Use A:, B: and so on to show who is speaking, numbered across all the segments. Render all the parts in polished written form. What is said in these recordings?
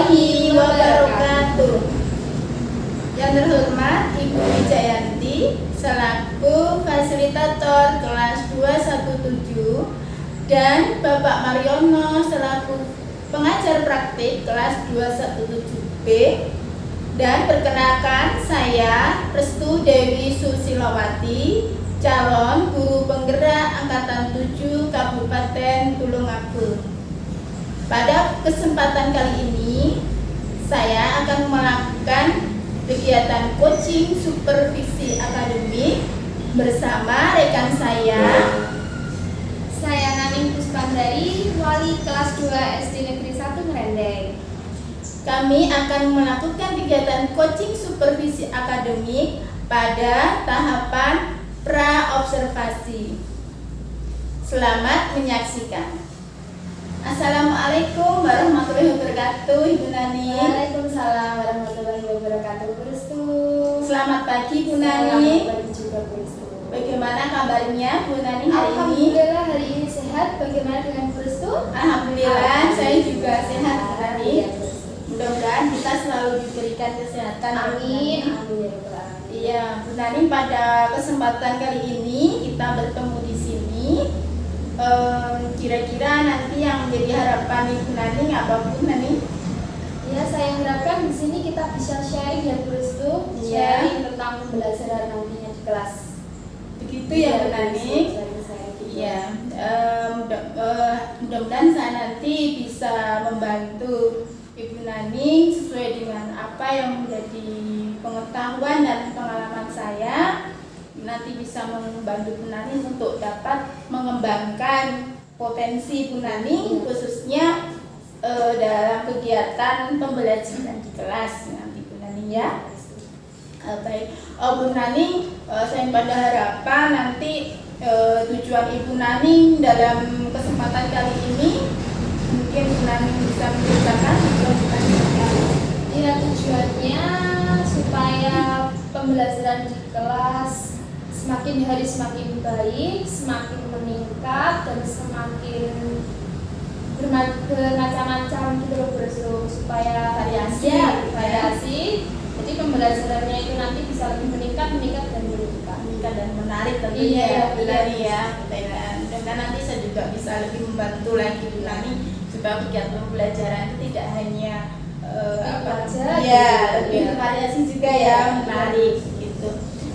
A: warahmatullahi wabarakatuh. Yang terhormat Ibu Wijayanti selaku fasilitator kelas 217 dan Bapak Mariono selaku pengajar praktik kelas 217B. Dan perkenalkan, saya Restu Dewi Susilowati, calon guru penggerak angkatan 7 Kabupaten Tulungagung. Pada kesempatan kali ini, saya akan melakukan kegiatan coaching supervisi akademik bersama rekan saya.
B: Saya Naning Puspandari, wali kelas 2 SD Negeri 1 Ngerendeng.
A: Kami akan melakukan kegiatan coaching supervisi akademik pada tahapan pra-observasi. Selamat menyaksikan. Assalamualaikum warahmatullahi wabarakatuh, Ibu Nani.
B: Waalaikumsalam warahmatullahi wabarakatuh, Bu Restu.
A: Selamat pagi, Bu Nani.
B: Selamat pagi juga, Bu Restu.
A: Bagaimana kabarnya, Bu Nani, hari ini?
B: Alhamdulillah hari ini sehat. Bagaimana dengan Bu Restu?
A: Alhamdulillah, saya juga sehat, Bu Nani.
B: Iya, Bu Restu.
A: Mudah-mudahan kita selalu diberikan kesehatan.
B: Amin.
A: Iya, Bu Nani, pada kesempatan kali ini kita bertemu di sini. Kira-kira nanti yang menjadi harapan Ibu Nani apa, Bu Nani?
B: Ya, saya harapkan di sini kita bisa sharing ya, Bu Restu.
A: Iya.
B: Sharing tentang pembelajaran nantinya di kelas.
A: Begitu ya, Bu Nani. Iya, mudah-mudahan saya nanti bisa membantu Ibu Nani sesuai dengan apa yang menjadi pengetahuan dan pengalaman saya. Nanti bisa membantu Bu Nani untuk dapat mengembangkan potensi Bu Nani khususnya dalam kegiatan pembelajaran di kelas nanti, Bu Nani ya. Baik, Bu Nani, saya pada harapan nanti tujuan Ibu Nani dalam kesempatan kali ini mungkin Bu Nani bisa menceritakan
B: Ya, tujuannya supaya pembelajaran di kelas semakin hari semakin baik, semakin meningkat dan semakin bermacam-macam gitu loh, Bu Restu, supaya variasi. Jadi pembelajarannya itu nanti bisa lebih meningkat
A: dan menarik tentunya,
B: Iya,
A: Bu Nani ya. Dan nanti saya juga bisa lebih membantu lagi Bu Nani supaya kegiatan pembelajaran itu tidak hanya lebih bervariasi juga ya, menarik gitu.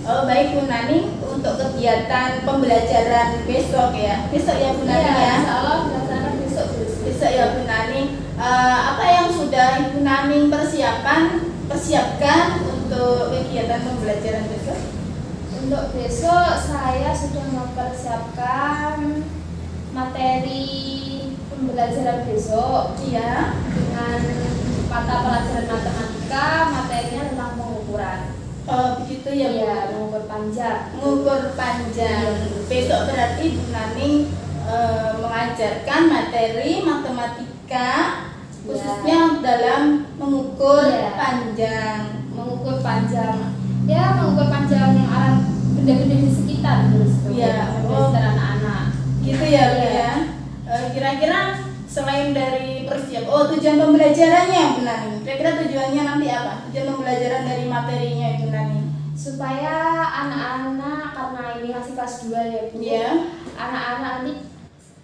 A: Baik Bu Nani, untuk kegiatan pembelajaran besok ya Bu Nani ya.
B: Insya Allah dilaksanakan besok
A: Ya Bu Nani, apa yang sudah Ibu Nani persiapkan untuk kegiatan pembelajaran besok?
B: Untuk besok saya sudah mempersiapkan materi pembelajaran besok
A: Iya.
B: dengan mata pelajaran matematika, materinya tentang pengukuran.
A: Begitu ya Bu.
B: Iya, mengukur panjang.
A: Mengukur panjang. Besok berarti Bu Nani mengajarkan materi matematika khususnya dalam mengukur panjang.
B: Mengukur panjang. Ya, mengukur panjang alat benda-benda di sekitar terus.
A: Iya.
B: Sekitar anak-anak.
A: Gitu ya Bu ya. Kira-kira selain dari tujuan pembelajarannya Bu Nani, kira-kira tujuannya nanti apa? Tujuan pembelajaran dari materinya Bu Nani?
B: Supaya anak-anak, karena ini masih kelas 2 ya Bu, anak-anak nanti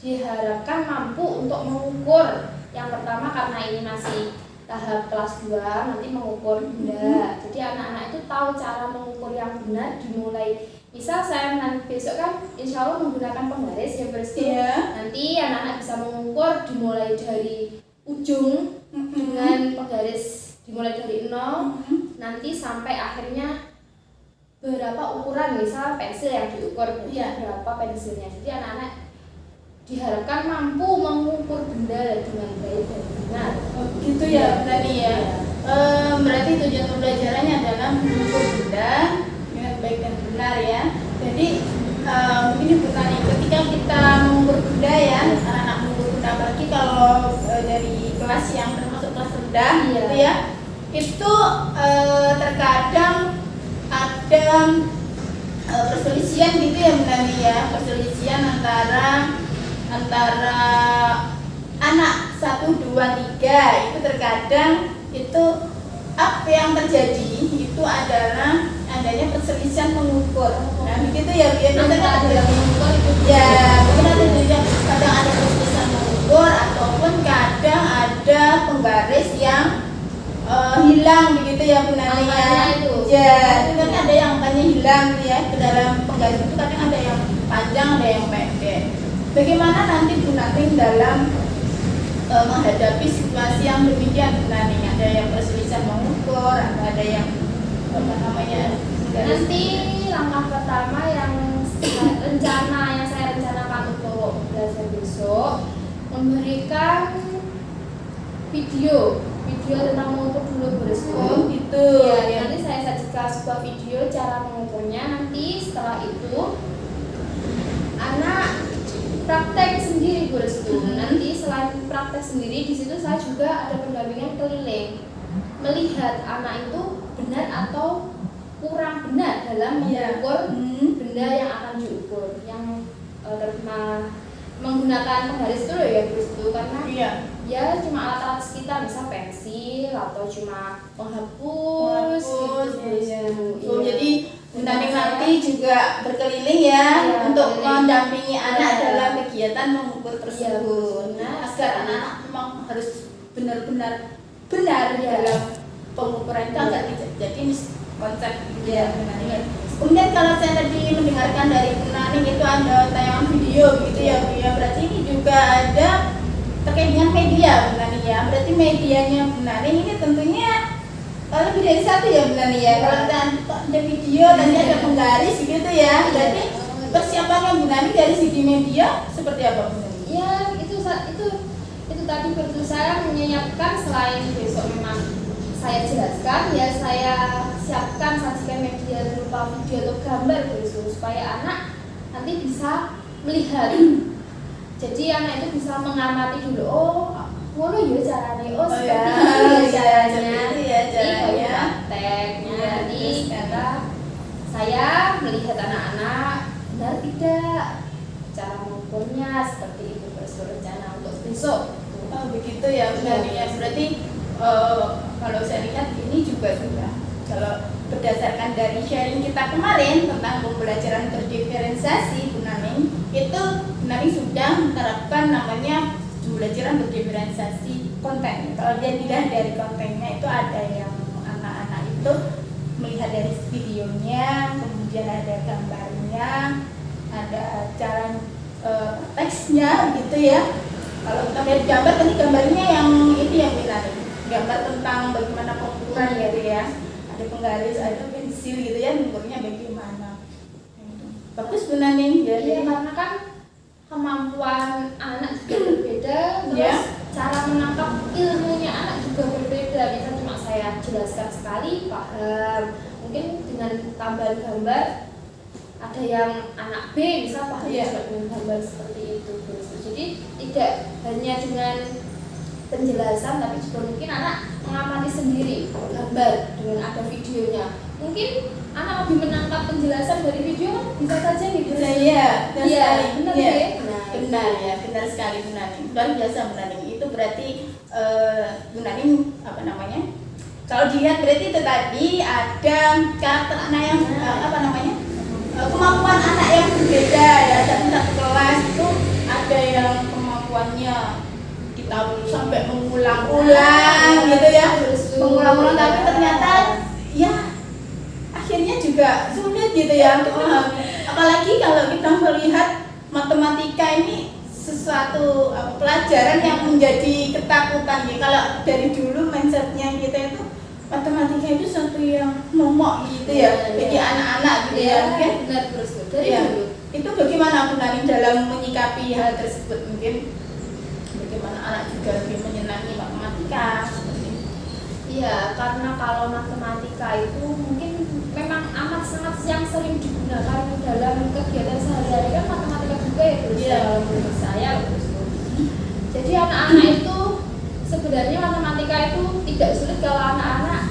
B: diharapkan mampu untuk mengukur. Yang pertama karena ini masih tahap kelas 2, nanti mengukur benda. Jadi anak-anak itu tahu cara mengukur yang benar, dimulai. Misal saya nanti besok kan insya Allah menggunakan penggaris ya Berstu. Nanti anak-anak bisa mengukur dimulai dari ujung dengan penggaris dimulai dari 0 nanti sampai akhirnya berapa ukuran, misal pensil yang diukur berapa pensilnya. Jadi anak-anak diharapkan mampu mengukur benda dengan baik dan benar.
A: Gitu ya Bu Nani ya. Berarti tujuan pembelajarannya adalah mengukur benda dengan baik dan benar ya. Jadi begini Bu Nani, ketika kita mengukur benda ya, anak-anak mengukur benda, apalagi kalau dari kelas yang termasuk kelas rendah gitu ya, itu terkadang ada perselisihan gitu ya Bu Nani ya, perselisihan antara anak 1, 2, 3 itu terkadang itu apa yang terjadi itu adalah adanya perselisihan mengukur. Nah begitu ya biasanya ada yang mengukur itu ya mungkin ada juga kadang ada perselisihan mengukur ataupun kadang ada penggaris yang hilang begitu ya Bu Nani ya. Itu kan ada yang angkanya hilang ya ke dalam penggaris itu kadang ada yang panjang ada yang pendek. Bagaimana nanti Bu Nani dalam menghadapi situasi yang demikian Bu Nani? Ada yang perselisihan mengukur, ada yang apa namanya?
B: Nanti langkah pertama yang saya rencanakan untuk belajar besok memberikan video tentang mengukur dulu bersku.
A: Gitu.
B: Ya, nanti saya sajikan sebuah video cara mengukurnya. Nanti setelah itu anak praktek sendiri bersku. Nanti selain praktek sendiri di situ saya juga ada pendampingan keliling melihat anak itu benar atau kurang benar dalam mengukur benda yang akan diukur, yang menggunakan penggaris itu loh ya bersku, karena ya cuma alat-alat sekitar, misal pensil atau cuma penghapus gitu.
A: Jadi nanti juga berkeliling ya untuk mendampingi anak dalam kegiatan mengukur tersebut. Agar anak-anak memang harus benar-benar benar dalam pengukuran itu agar tidak jadi konsep ya. Kemudian kalau saya tadi mendengarkan dari Bu Nani itu ada tayangan video gitu ya Bu ya, berarti ini juga ada terkait dengan media Bu Nani ya. Berarti medianya Bu Nani ini tentunya lebih dari satu ya Bu Nani ya. Kalau ada video tadi ada penggaris gitu ya. Berarti persiapannya Bu Nani dari segi media seperti apa Bu Nani?
B: Ya itu tadi betul, saya menyiapkan selain besok memang saya jelaskan ya, saya siapkan sajikan media berupa video atau gambar begitu supaya anak nanti bisa melihat. Jadi anak itu bisa mengamati dulu, oh ngono ya caranya, oh seperti itu ya caranya, prakteknya. Nanti saya melihat anak-anak benar tidak cara mengukurnya seperti itu rencana untuk besok.
A: Oh begitu ya Bu Nani ya. Berarti kalau saya lihat ini juga sudah, kalau berdasarkan dari sharing kita kemarin tentang pembelajaran berdiferensiasi Bu Nani, itu Bu Nani sudah menerapkan namanya pembelajaran berdiferensiasi konten. Kalau dia dilihat dari kontennya itu ada yang anak-anak itu melihat dari videonya, kemudian ada gambarnya, ada cara teksnya gitu ya. Kalau kita lihat gambar, tadi gambarnya yang itu yang bilang gambar tentang bagaimana pengukuran gitu ya. Ada penggaris, ada pensil gitu ya, mengukurnya bagaimana. Bagus Bu Nani ya.
B: Iya, karena kan kemampuan anak juga berbeda, terus cara menangkap ilmunya anak juga berbeda. Bisa cuma saya jelaskan sekali paham, mungkin dengan tambahan gambar ada yang anak B bisa paham juga dengan gambar seperti itu. Jadi tidak hanya dengan penjelasan, tapi juga mungkin anak mengamati sendiri gambar dengan ada videonya. Mungkin anak lebih menangkap penjelasan dari video kan bisa saja gitu.
A: Iya,
B: benar ya.
A: Benar sekali Bu Nani. Luar biasa Bu Nani. Itu berarti Bu Nani apa namanya? Kalau dilihat berarti itu tadi ada karakter anak yang apa namanya? Kemampuan anak yang berbeda ya. Dalam satu kelas itu ada yang kemampuannya kita sampai mengulang-ulang gitu ya, mengulang-ulang, tapi ternyata ya akhirnya juga sulit gitu ya untuk memahami. Apalagi kalau kita melihat matematika ini sesuatu pelajaran yang menjadi ketakutan ya. Kalau dari dulu mindsetnya kita itu matematika itu sesuatu yang momok gitu ya bagi anak-anak gitu ya. Mungkin
B: benar terus dari dulu.
A: Itu bagaimana Bu Nani dalam menyikapi hal tersebut? Mungkin bagaimana anak juga lebih menyenangi matematika seperti itu?
B: Iya, karena kalau matematika itu mungkin memang amat sangat yang sering digunakan dalam kegiatan sehari-hari, kan matematika juga ya terus menurut saya terus. Jadi anak-anak itu sebenarnya matematika itu tidak sulit kalau anak-anak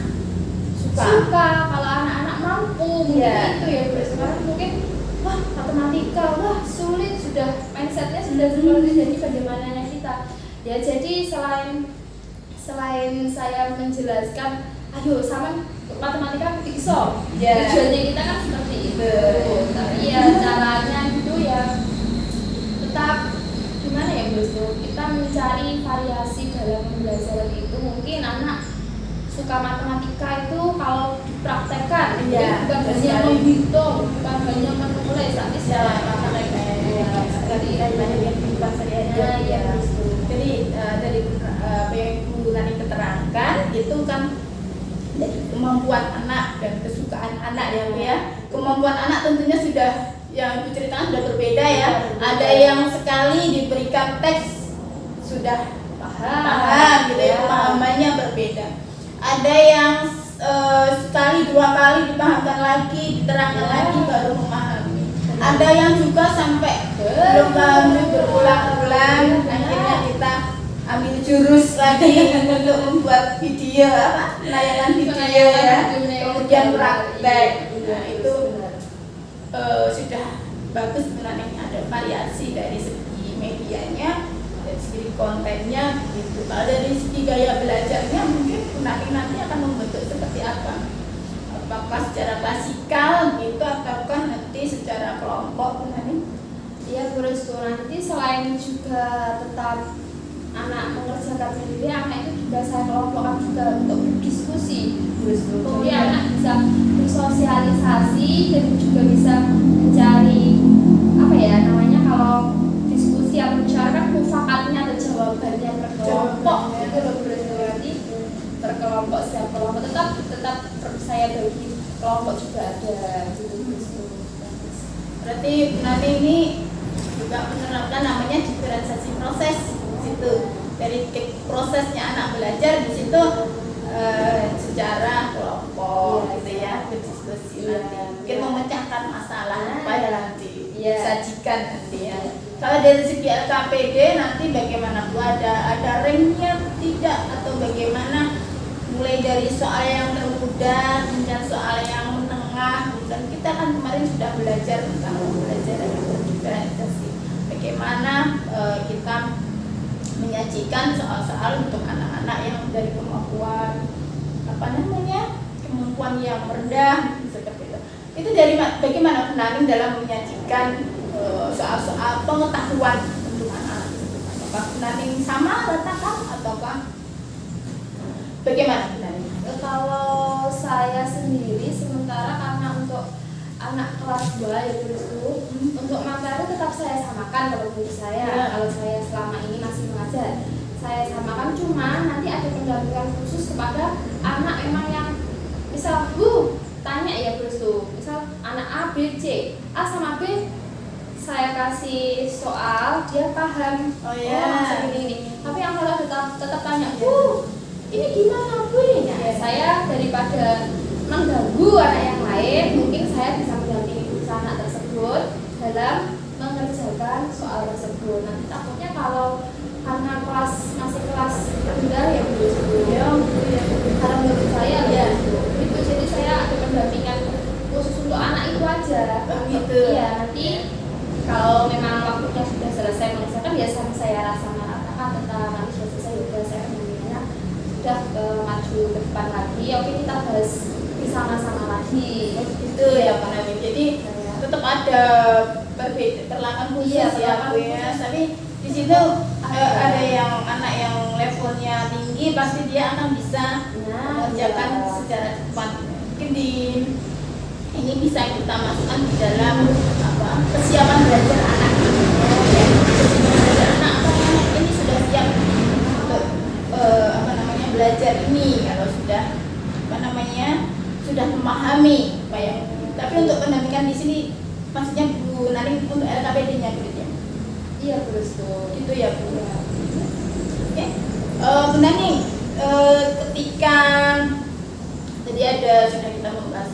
B: suka, kalau anak-anak mampu itu ya terus. Sekarang mungkin matematika sulit, sudah mindsetnya sudah seperti, jadi bagaimana kita Ya jadi selain saya menjelaskan, ayo sama matematika bisa, tujuannya kita kan seperti itu. Tapi ya caranya itu ya tetap gimana ya bro, kita mencari variasi dalam pembelajaran itu. Mungkin anak suka matematika itu kalau dipraktekkan, bukan hanya menghitung, bukan hanya menulis, tapi secara matematika
A: seperti banyak yang kehidupan sehari-hari. Jadi dari apa yang Ibu Nani keterangkan itu kan dari kemampuan anak dan kesukaan anak ya Bu ya. Kemampuan anak tentunya sudah yang Ibu ceritakan sudah berbeda ya. Ada yang sekali diberikan teks sudah paham gitu ya, pemahamannya berbeda. Ada yang sekali dua kali dipahamkan lagi, diterangkan lagi baru memahami. Ada yang juga sampai belum paham berulang-ulang, akhirnya kita ambil jurus lagi untuk membuat video penayangan video ya, kemudian praktek. Nah itu sudah bagus sebenarnya, ada variasi dari segi medianya, dari segi kontennya gitu. Kalau dari segi gaya belajarnya mungkin nanti akan membentuk seperti apa? Apakah secara klasikal gitu ataukah nanti secara kelompok nanti?
B: Iya terus nanti selain juga tetap anak mengerjakan sendiri, anak itu juga saya kelompokkan juga untuk berdiskusi. Jadi anak bisa bersosialisasi dan juga bisa mencari apa ya namanya, kalau diskusi atau musyawarah mufakatnya atau jawabannya berkelompok itu loh berarti berkelompok, setiap kelompok tetap saya bagi kelompok juga ada gitu.
A: Berarti nanti ini juga menerapkan namanya diferensiasi proses situ, dari prosesnya anak belajar di situ secara kelompok gitu ya, berdiskusi nanti mungkin memecahkan masalah apa ya nanti sajikan nanti ya. Kalau dari segi LKPD nanti bagaimana Bu, ada ranknya tidak atau bagaimana, mulai dari soal yang termudah kemudian soal yang menengah, dan kita kan kemarin sudah belajar tentang pembelajaran diferensiasi, bagaimana kita menyajikan soal-soal untuk anak-anak yang dari kemampuan kemampuan yang rendah seperti itu. Itu dari bagaimana penanganan dalam menyajikan soal-soal pengetahuan untuk anak-anak tersebut? Apakah penanganan sama ratakan ataukah bagaimana penanganan?
B: Kalau saya sendiri sementara karena untuk anak kelas 2 ya itu untuk materi tetap saya samakan kalau menurut saya. Kalau saya selama ini masih mengajar, saya samakan, cuma nanti ada pendampingan khusus kepada anak memang yang misal tanya ya misal anak A, B, C, A sama B saya kasih soal dia paham ini. Tapi yang kalau tetap tanya ini gimana Bu ini? Saya daripada mengganggu anak yang lain, mungkin saya bisa mendampingi anak tersebut dalam mengerjakan soal tersebut. Nanti takutnya kalau karena masih kelas rendah ya Bu, karena menurut saya itu, jadi saya ada pendampingan khusus untuk anak itu aja.
A: Begitu.
B: Iya, nanti kalau memang waktunya sudah selesai mengerjakan ya saya rasa ratakan tentang nanti sudah selesai ya saya pendampingannya sudah maju ke depan lagi. Oke, kita bahas bersama-sama lagi.
A: Itu ya Pak Nabi. Jadi tetap ada perlakuan khusus ya Bu ya. Tapi di situ ada yang anak yang levelnya tinggi, pasti dia akan bisa mengerjakan secara cepat. Mungkin ini bisa kita masukkan di dalam kesiapan belajar anak. Kesiapan belajar anak, ini sudah siap untuk belajar ini, kalau sudah sudah memahami apa yang. Tapi untuk pendampingan di sini maksudnya Bu Nani untuk LKPD-nya gitu ya.
B: Iya betul.
A: Itu ya Bu. Oke. Bu Nani, ketika tadi sudah kita membahas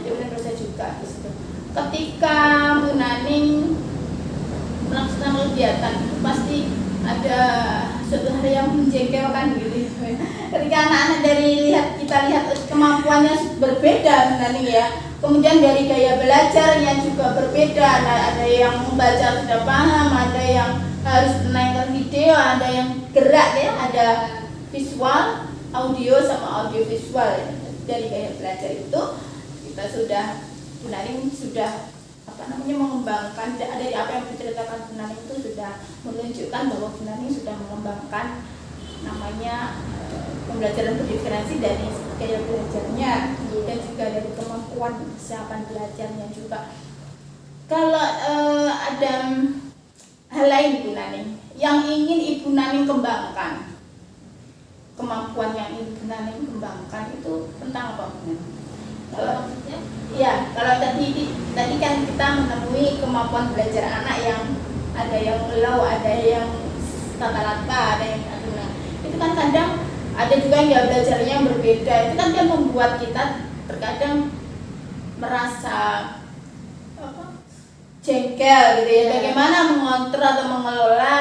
A: different proses juga di situ. Ketika Bu Nani melaksanakan kegiatan itu pasti ada suatu hal yang menjengkelkan gitu. Ketika anak-anak kita lihat kemampuannya berbeda Nani ya. Kemudian dari gaya belajarnya juga berbeda. Ada yang membaca sudah paham, ada yang harus menaikkan video, ada yang gerak ya, ada visual, audio sama audio visual ya. Dari gaya belajar itu kita sudah mengembangkan dari apa yang diceritakan Bu Nani itu sudah menunjukkan bahwa Bu Nani sudah mengembangkan namanya pembelajaran berdiferensi dari gaya belajarnya dan juga dari kemampuan kesiapan belajarnya juga. Kalau ada hal lain Bu Nani yang ingin Ibu Nani kembangkan, kemampuan yang ingin Bu Nani kembangkan itu tentang apa Bu Nani? Kalau tadi kan kita menemui kemampuan belajar anak yang ada yang low, ada yang rata-rata, ada yang aduna. Itu kan kadang ada juga yang belajarnya yang berbeda. Itu kan membuat kita terkadang merasa jengkel gitu ya. Bagaimana mengontrol atau mengelola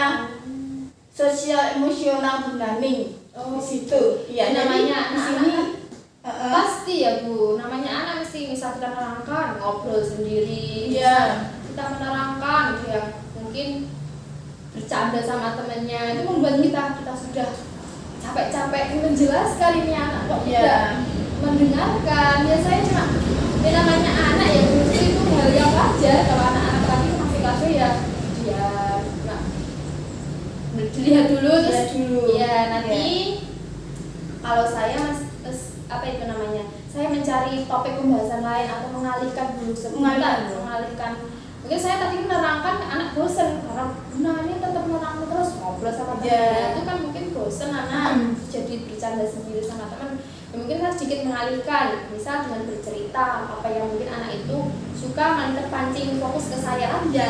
A: sosial emosional Bu Nani di situ. Ya,
B: namanya
A: di sini
B: pasti ya Bu, namanya anak mesti bisa kita menerangkan, ngobrol sendiri, kita menerangkan ya, mungkin bercanda sama temannya, itu membuat kita sudah capek-capek menjelaskan ini anak kok tidak mendengarkan. Biasanya cuma namanya anak ya Bu, itu hal yang wajar. Kalau anak-anak lagi masih kecil ya dilihat dulu terus nanti kalau saya saya mencari topik pembahasan lain atau mengalihkan dulu sebentar, mungkin saya tadi menerangkan anak bosan karena ini tetap menerangkan terus ngobrol sama teman, itu kan mungkin bosan anak jadi bercanda sendiri sama teman. Mungkin saya sedikit mengalihkan, misal dengan bercerita apa yang mungkin anak itu suka, malah terpancing fokus ke saya aja.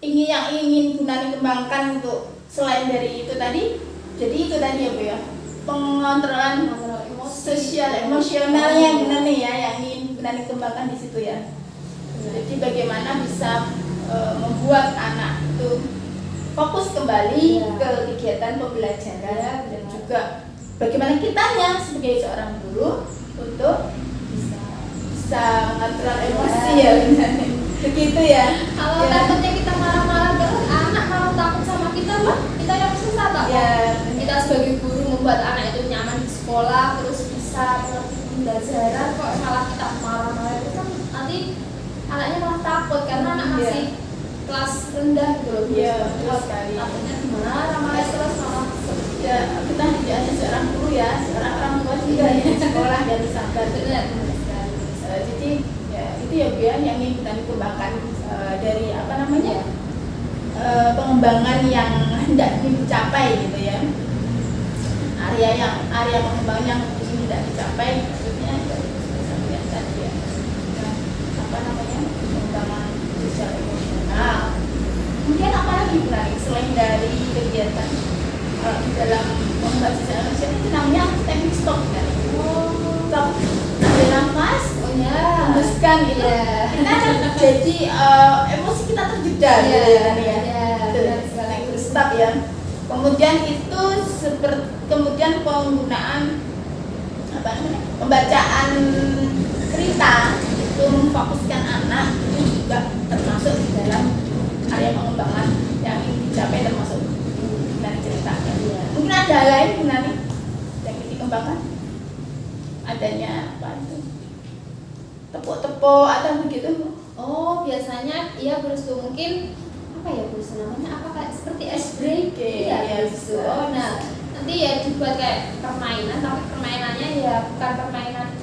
A: Jadi yang ingin Bu Nani kembangkan untuk selain dari itu tadi, jadi itu tadi ya Bu ya, pengontrolan sosial emosionalnya Bu Nani ya, yang ingin Bu Nani kembangkan di situ ya. Jadi bagaimana bisa membuat anak itu fokus kembali ke kegiatan pembelajaran dan juga bagaimana kitanya sebagai seorang guru untuk bisa mengontrol emosi ya Bu Nani. Begitu ya.
B: Kalau takutnya kita marah-marah terus, anak malah takut sama kita, kita yang susah tak? Kita sebagai guru membuat anak itu nyaman di sekolah, terus bisa mengerti pembelajaran, kok malah kita marah-marah itu kan nanti anaknya malah takut karena anak masih kelas rendah gitu loh. Takutnya marah-marah terus malah.
A: Ya, kita tidak hanya seorang guru ya, seorang orang tua juga ya, sekolah dan sabar.
B: Benar.
A: Jadi itu ya Bu ya, yang ingin kita kembangkan dari pengembangan yang hendak dicapai gitu ya, area pengembangan yang ingin tidak dicapai, maksudnya yang tadi ya, pengembangan sosial emosional. Kemudian apa lagi Bu Nani selain dari kegiatan dalam membuat sosial emosional itu namanya teknik stop kan? Stop, ambil nafas, hembuskan gitu. Kita jadi emosi kita terjeda stop ya. Kemudian itu kemudian penggunaan pembacaan cerita itu memfokuskan anak, itu juga termasuk di dalam area pengembangan yang ingin dicapai, termasuk dari cerita. Mungkin ada hal lain Bu Nani yang dikembangkan, adanya apa itu tepuk-tepuk atau begitu?
B: Biasanya iya terus tuh mungkin apa ya Bu namanya, apa kayak seperti ice break gitu. Nanti ya dibuat kayak permainan, tapi permainannya ya bukan permainan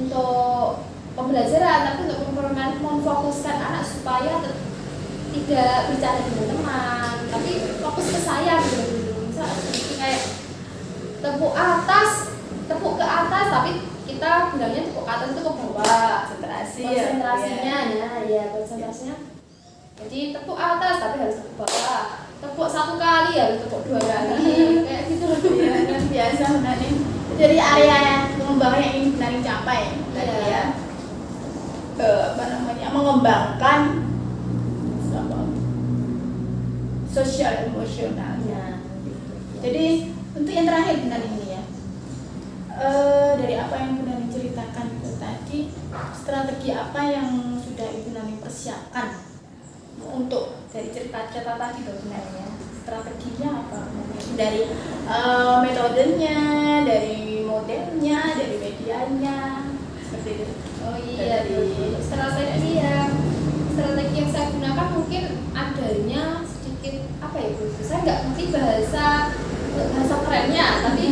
B: untuk pembelajaran, tapi untuk permainan memfokuskan anak supaya tidak bercanda dengan teman, tapi fokus ke saya gitu. Misal kayak tepuk ke atas, tapi kita bilangnya tepuk ke atas itu ke bawah, konsentrasinya konsentrasinya. Jadi tepuk atas tapi harus tepuk bawah, tepuk satu kali harus tepuk dua kali, kayak gitu loh.
A: Yang biasa Bu Nani. Jadi area yang pengembangan yang ingin Bu Nani capai tadi ya, mengembangkan sosial emosionalnya. Jadi untuk yang terakhir Bu Nani ini ya, dari apa yang Bu Nani ceritakan itu tadi, strategi apa yang sudah Ibu Nani persiapkan untuk dari cerita-cerita tadi Bu Nani ya? Strateginya apa? Dari metodenya, dari modelnya, dari medianya, seperti itu.
B: Oh iya, strategi yang saya gunakan mungkin adanya sedikit apa ya Bu? Saya nggak ngerti bahasa kerennya, tapi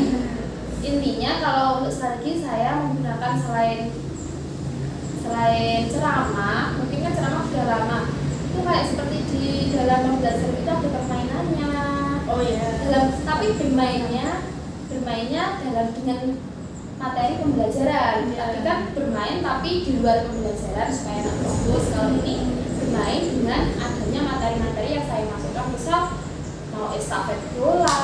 B: intinya kalau untuk strategi saya menggunakan selain ceramah, mungkin kan ceramah sudah lama. Itu kayak seperti di dalam pembelajaran itu ada permainannya.
A: Oh iya.
B: Tapi bermainnya dalam dengan materi pembelajaran. Tapi kan bermain tapi di luar pembelajaran supaya anak fokus. Kalau ini bermain dengan adanya materi-materi yang saya masukkan, misal mau estafet bola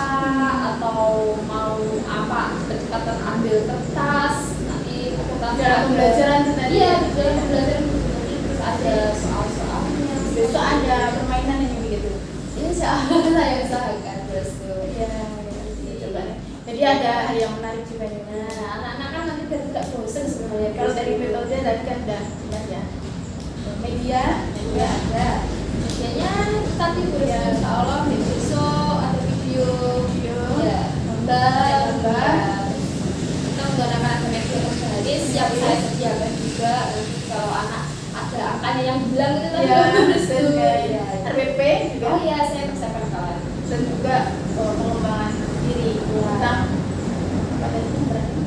B: atau mau apa kecepatan ambil kertas nanti
A: dalam pembelajaran tadi.
B: Iya, dalam pembelajaran terus ada soal-soalnya.
A: Besok ada permainan yang begitu.
B: Ini saya usahakan terus tuh.
A: Iya, coba. Jadi ada hal yang menarik juga nih.
B: Nah, anak-anak kan nanti biar tidak bosan sebenarnya.
A: Kalau dari metode tadi kan udah jelas ya. Media juga ada.
B: Medianya tadi ya, insya Allah besok ada video ya, gambar. Kita menggunakan ada media terbaris yang saya sediakan juga. Kalau anak ada angkanya yang bilang itu tadi
A: bagus ya. RPP juga.
B: Oh iya, saya persiapkan kawan.
A: Dan juga pengembangan diri tentang pada itu berarti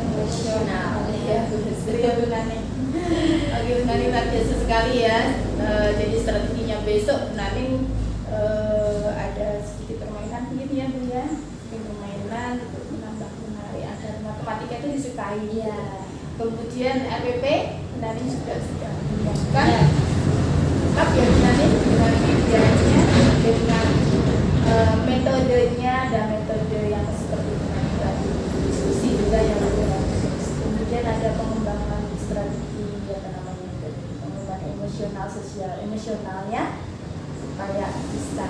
B: emosional.
A: Ya, dari Bu Nani. Oke, Bu Nani luar biasa sekali ya. Jadi strateginya besok Bu Nani ada sedikit permainan begitu ya Bu ya. Permainan untuk menambah menarik agar matematika itu disukai.
B: Iya.
A: Kemudian RPP Bu Nani sudah menyiapkan lengkap ya Bu Nani dengan medianya, dengan metodenya dan metode yang seperti Bu Nani tadi diskusi juga yang kemudian ada pengembangan strategi apa namanya pengembangan emosional sosial emosionalnya supaya bisa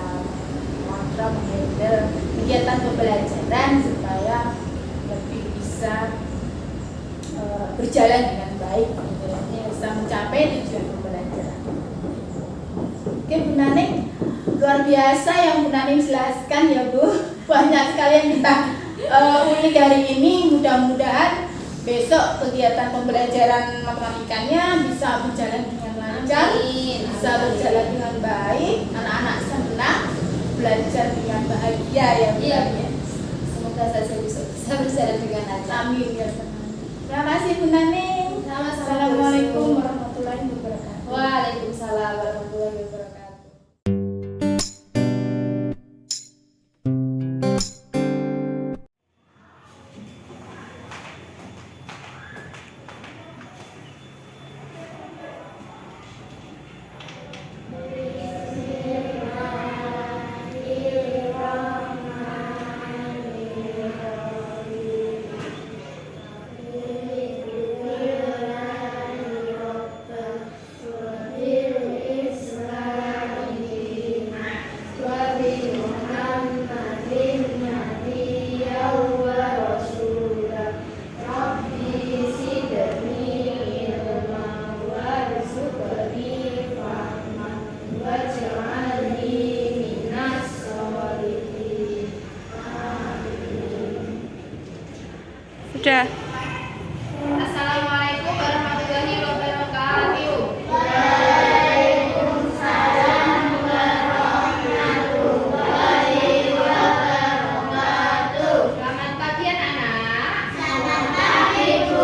A: mengontrol menghandle kegiatan pembelajaran supaya lebih bisa berjalan dengan baik bisa mencapai tujuan pembelajaran. Oke Bu Nani, luar biasa yang Bu Nani jelaskan ya Bu. Banyak sekali yang kita ulik hari ini. Mudah-mudahan besok kegiatan pembelajaran matematikanya bisa berjalan dengan lancar, bisa berjalan dengan baik, anak-anak senang, belajar dengan bahagia ya Bu Nani.
B: Semoga saja bisa berjalan dengan lancar.
A: Amin ya. Terima kasih Bu Nani. Assalamualaikum warahmatullahi wabarakatuh.
B: Waalaikumsalam warahmatullahi wabarakatuh.
A: Sudah.
B: Assalamualaikum warahmatullahi wabarakatuh. Selamat pagi anak-anak. Selamat pagi Bu.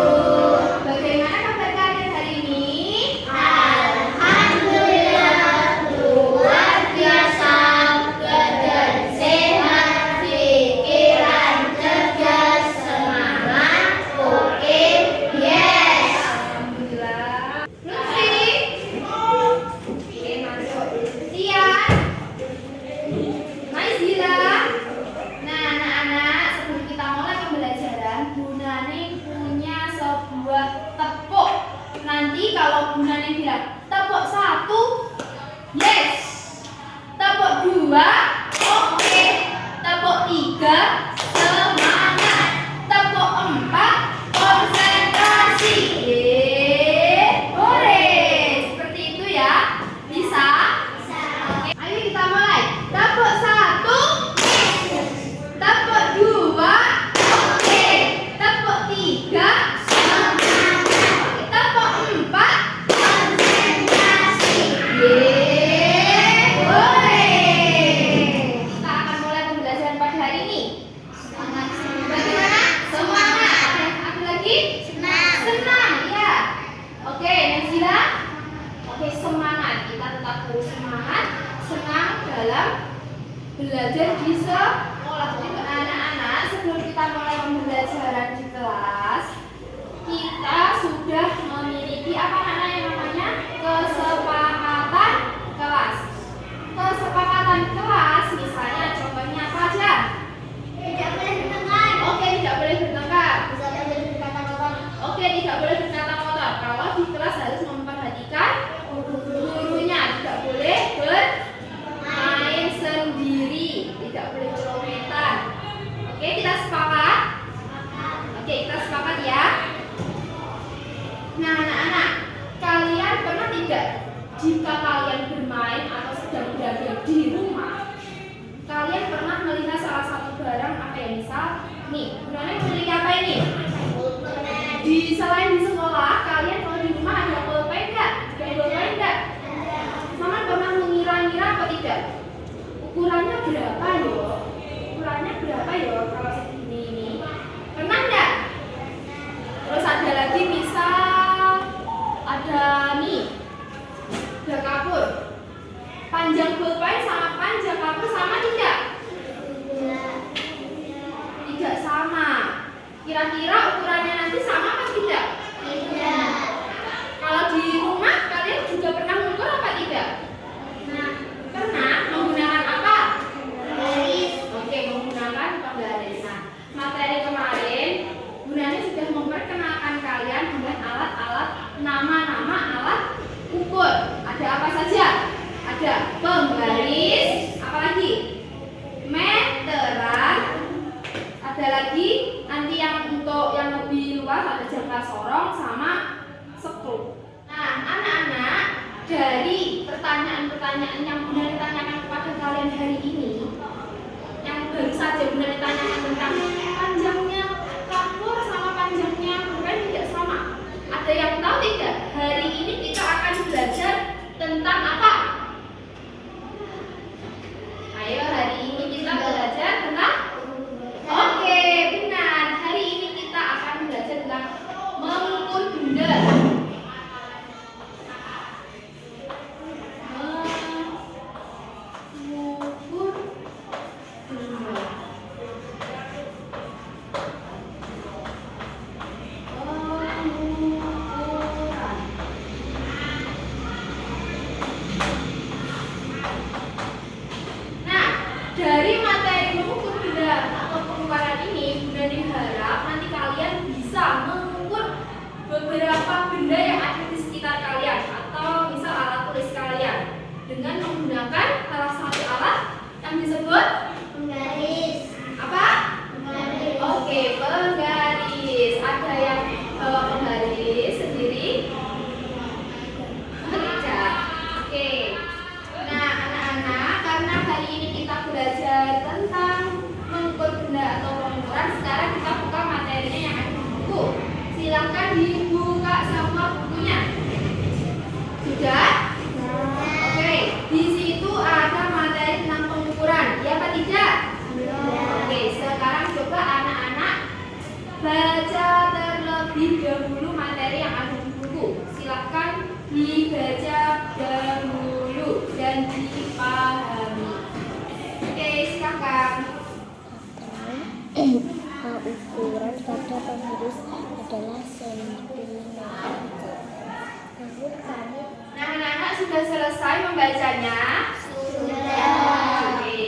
B: Bagaimana kabar kalian hari ini? Alhamdulillah luar biasa. Badan sehat, pikiran cerdas, semangat. Oke, yes. Alhamdulillah. Lutfi. Oke, masuk. Tian. Maizila. Nah, anak-anak, sebelum kita mulai pembelajaran, Bu Nani punya sebuah tepuk. Nanti kalau Bu Nani bilang tepuk 1, yes. Tepuk 2, oke. Tepuk 3, semangat. Tepuk 4, Oke, semangat. Kita tetap harus semangat, senang dalam belajar di sekolah. Jadi anak-anak, sebelum kita mulai pembelajaran di kelas, kita sudah memiliki apa namanya? Kesepakatan kelas. Kesepakatan kelas, misalnya contohnya apa aja?
C: Tidak boleh bertengkar.
B: Oke, tidak boleh bertengkar.
C: Tidak boleh berkata kotor.
B: Oke, tidak boleh berkata kotor. Kalau di kelas harus memperhatikan gurunya, tidak boleh bermain sendiri, tidak boleh celometan. Oke, kita sepakat? Oke, kita sepakat ya. Nah, anak-anak, kalian pernah tidak jika kalian bermain atau sedang berada di rumah, kalian pernah melihat salah satu barang apa yang misal nih, Bunda memiliki apa ini? Di selain di sekolah, kalian kalau di rumah ada pulpen enggak? Ada pulpen enggak? Mama pernah mengira-ngira apa tidak? Ukurannya berapa yo? Ukurannya berapa yo kalau segini ini? Pernah enggak? Terus ada lagi misal ada nih, ada kapur. Panjang pulpen sama panjang kapur sama tidak? Tidak sama. Kira-kira ukurannya nanti sama apa tidak?
C: Tidak.
B: Kalau di rumah kalian juga pernah mengukur apa tidak? Pernah menggunakan apa?
C: Garis.
B: Oke, menggunakan penggaris. Nah, materi kemarin Gunanya sudah memperkenalkan kalian dengan alat-alat, nama-nama alat ukur. Ada apa saja? Ada penggaris, apalagi? Meteran. Ada lagi nanti yang untuk yang lebih luas ada jangka sorong sama skru. Nah, anak-anak, dari pertanyaan-pertanyaan yang Bunda ditanyakan kepada kalian hari ini, yang baru saja Bunda ditanyakan tentang panjangnya kapur sama panjangnya pulpen tidak sama. Ada yang tahu tidak? Hari ini kita akan belajar tentang apa? Ayo, hari ini kita belajar tentang Oke, benar. Hari ini kita akan belajar tentang mengukur benda. Mengukur benda. Pengukuran. Nah, dari materi mengukur benda atau pengukuran ini, Bunda diharap nanti kalian bisa mengukur beberapa benda yang ada di sekitar kalian atau misal alat tulis kalian dengan menggunakan salah satu alat yang disebut
C: Penggaris.
B: apa?
C: Penggaris.
B: Oke, penggaris. Ada yang bawa penggaris sendiri? Tidak. Oke. Nah, anak-anak, karena hari ini kita belajar tentang mengukur benda atau pengukuran, sekarang kita buka materinya yang ada di buku. Silakan dibuka semua bukunya. Sudah? Oke, di situ ada materi tentang pengukuran. Ya apa tidak? Oke, sekarang coba anak-anak baca terlebih dahulu materi yang ada di buku. Silakan dibaca dahulu dan dipahami. Oke, silakan.
C: Ukuran pada penggaris adalah sentimeter. Namun kami
B: Nah, anak-anak sudah selesai membacanya?
C: sudah.
B: Oke.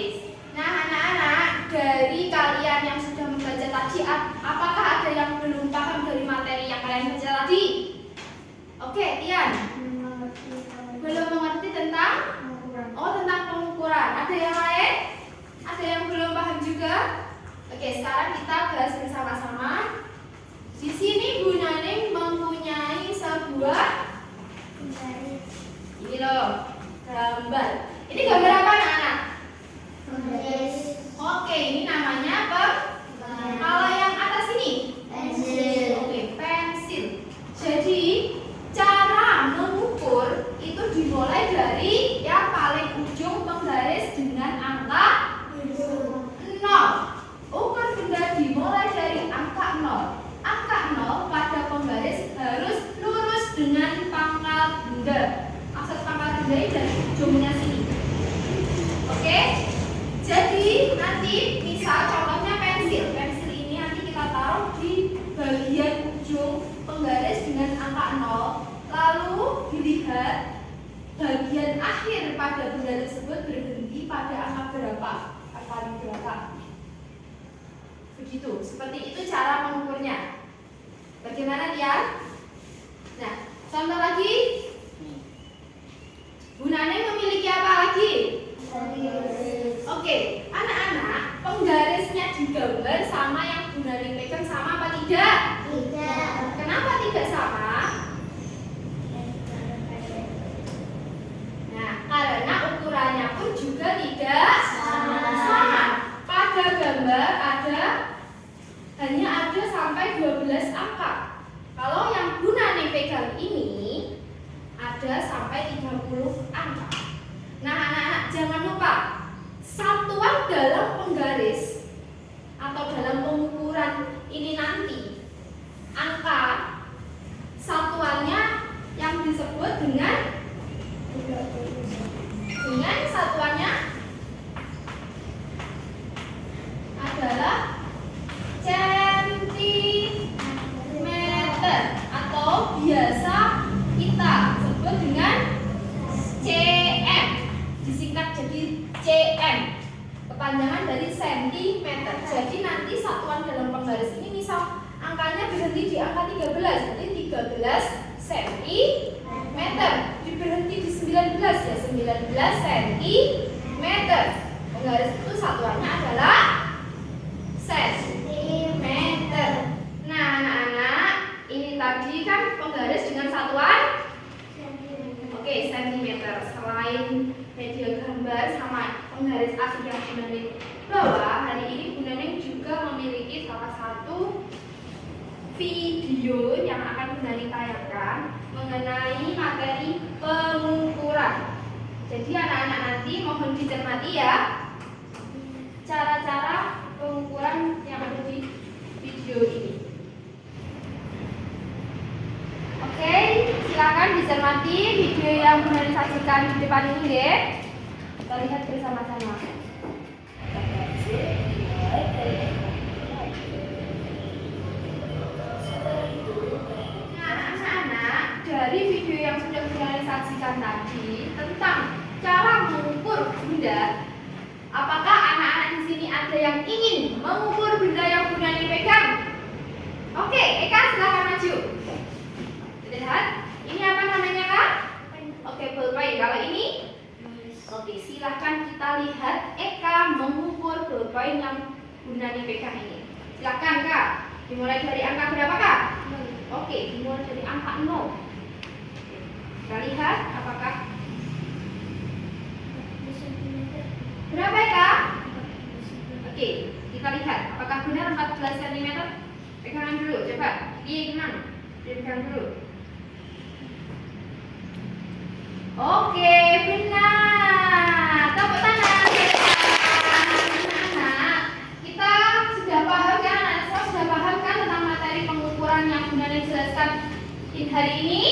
B: Nah, anak-anak, dari kalian yang sudah membaca tadi, apakah ada yang belum paham dari materi yang kalian baca tadi? Oke, Tian. Belum mengerti tentang? Oh, tentang pengukuran. Ada yang lain? Ada yang belum paham juga? Oke, sekarang kita bahas bersama-sama. Di sini Bu Naning mempunyai sebuah ini loh, gambar. Ini gambar apa anak-anak?
C: Penggaris.
B: Oke, ini namanya apa? Kalau yang atas ini?
C: Pensil.
B: Oke, pensil. Jadi, cara mengukur itu dimulai dari yang paling ujung penggaris dengan angka 0. Ukur benda dimulai dari angka 0. Angka 0 pada penggaris harus lurus dengan pangkal benda. Maksudnya pindahin dari ujungnya sini. Oke? Jadi nanti misal contohnya pensil. Pensil ini nanti kita taruh di bagian ujung penggaris dengan angka 0. Lalu dilihat bagian akhir pada benda tersebut berhenti pada angka berapa? Angka berapa? Begitu. Seperti itu cara mengukurnya. Bagaimana dia? Nah, contoh lagi. Bu Naneng memiliki apa lagi? Oke, anak-anak, penggarisnya digambar sama yang Bu Naneng pegang sama apa tidak?
C: Tidak.
B: Kenapa tidak sama? Nah, karena ukurannya pun juga tidak sama. Pada gambar hanya ada sampai 12 angka. Kalau yang Bu Naneng pegang ini ada sampai 30 angka. Nah, anak-anak jangan lupa satuan dalam penggaris atau dalam pengukuran ini nanti angka satuannya yang disebut dengan satuannya adalah centimeter atau biasa kita sebut dengan cm, disingkat jadi cm, kepanjangan dari sentimeter. Jadi nanti satuan dalam penggaris ini misal angkanya berhenti di angka 13, berarti 13 cm. Berhenti di 19 ya, 19 cm. Penggaris itu satuannya adalah centimeter. Nah, anak-anak, ini tadi kan penggaris dengan satuan oke, centimeter. Selain media gambar sama penggaris asli yang Bu Naneng bawa, hari ini Bu Naneng juga memiliki salah satu video yang akan Bu Naneng tayangkan mengenai materi pengukuran. Jadi anak-anak nanti mohon dicermati ya cara-cara pengukuran yang ada di video ini. Oke, silakan dicermati video yang Bu Naneng sajikan di depan ini ya. Kita lihat bersama-sama. Nah, anak-anak, dari video yang sudah Bu Naneng sajikan tadi tentang cara mengukur benda, apakah anak-anak di sini ada yang ingin mengukur benda yang Bu Naneng pegang? Oke, Eka silahkan maju. Lihat, ini apa namanya Kak? Oke, bolpen. Kalau ini? Oke, silahkan kita lihat Eka mengukur bolpen yang Bu Naneng pegang ini. Silahkan Kak, dimulai dari angka berapa Kak? Oke, dimulai dari angka 0. Kita lihat apakah berapa ya Kak? Oke, kita lihat apakah benar 14 cm. Pegangan dulu, coba. Tenang, dipegang dulu. Oke, benar. Tepuk tangan. Anak-anak, kita sudah paham kan? Anak semua sudah paham kan tentang materi pengukuran yang Bu Naneng jelaskan hari ini?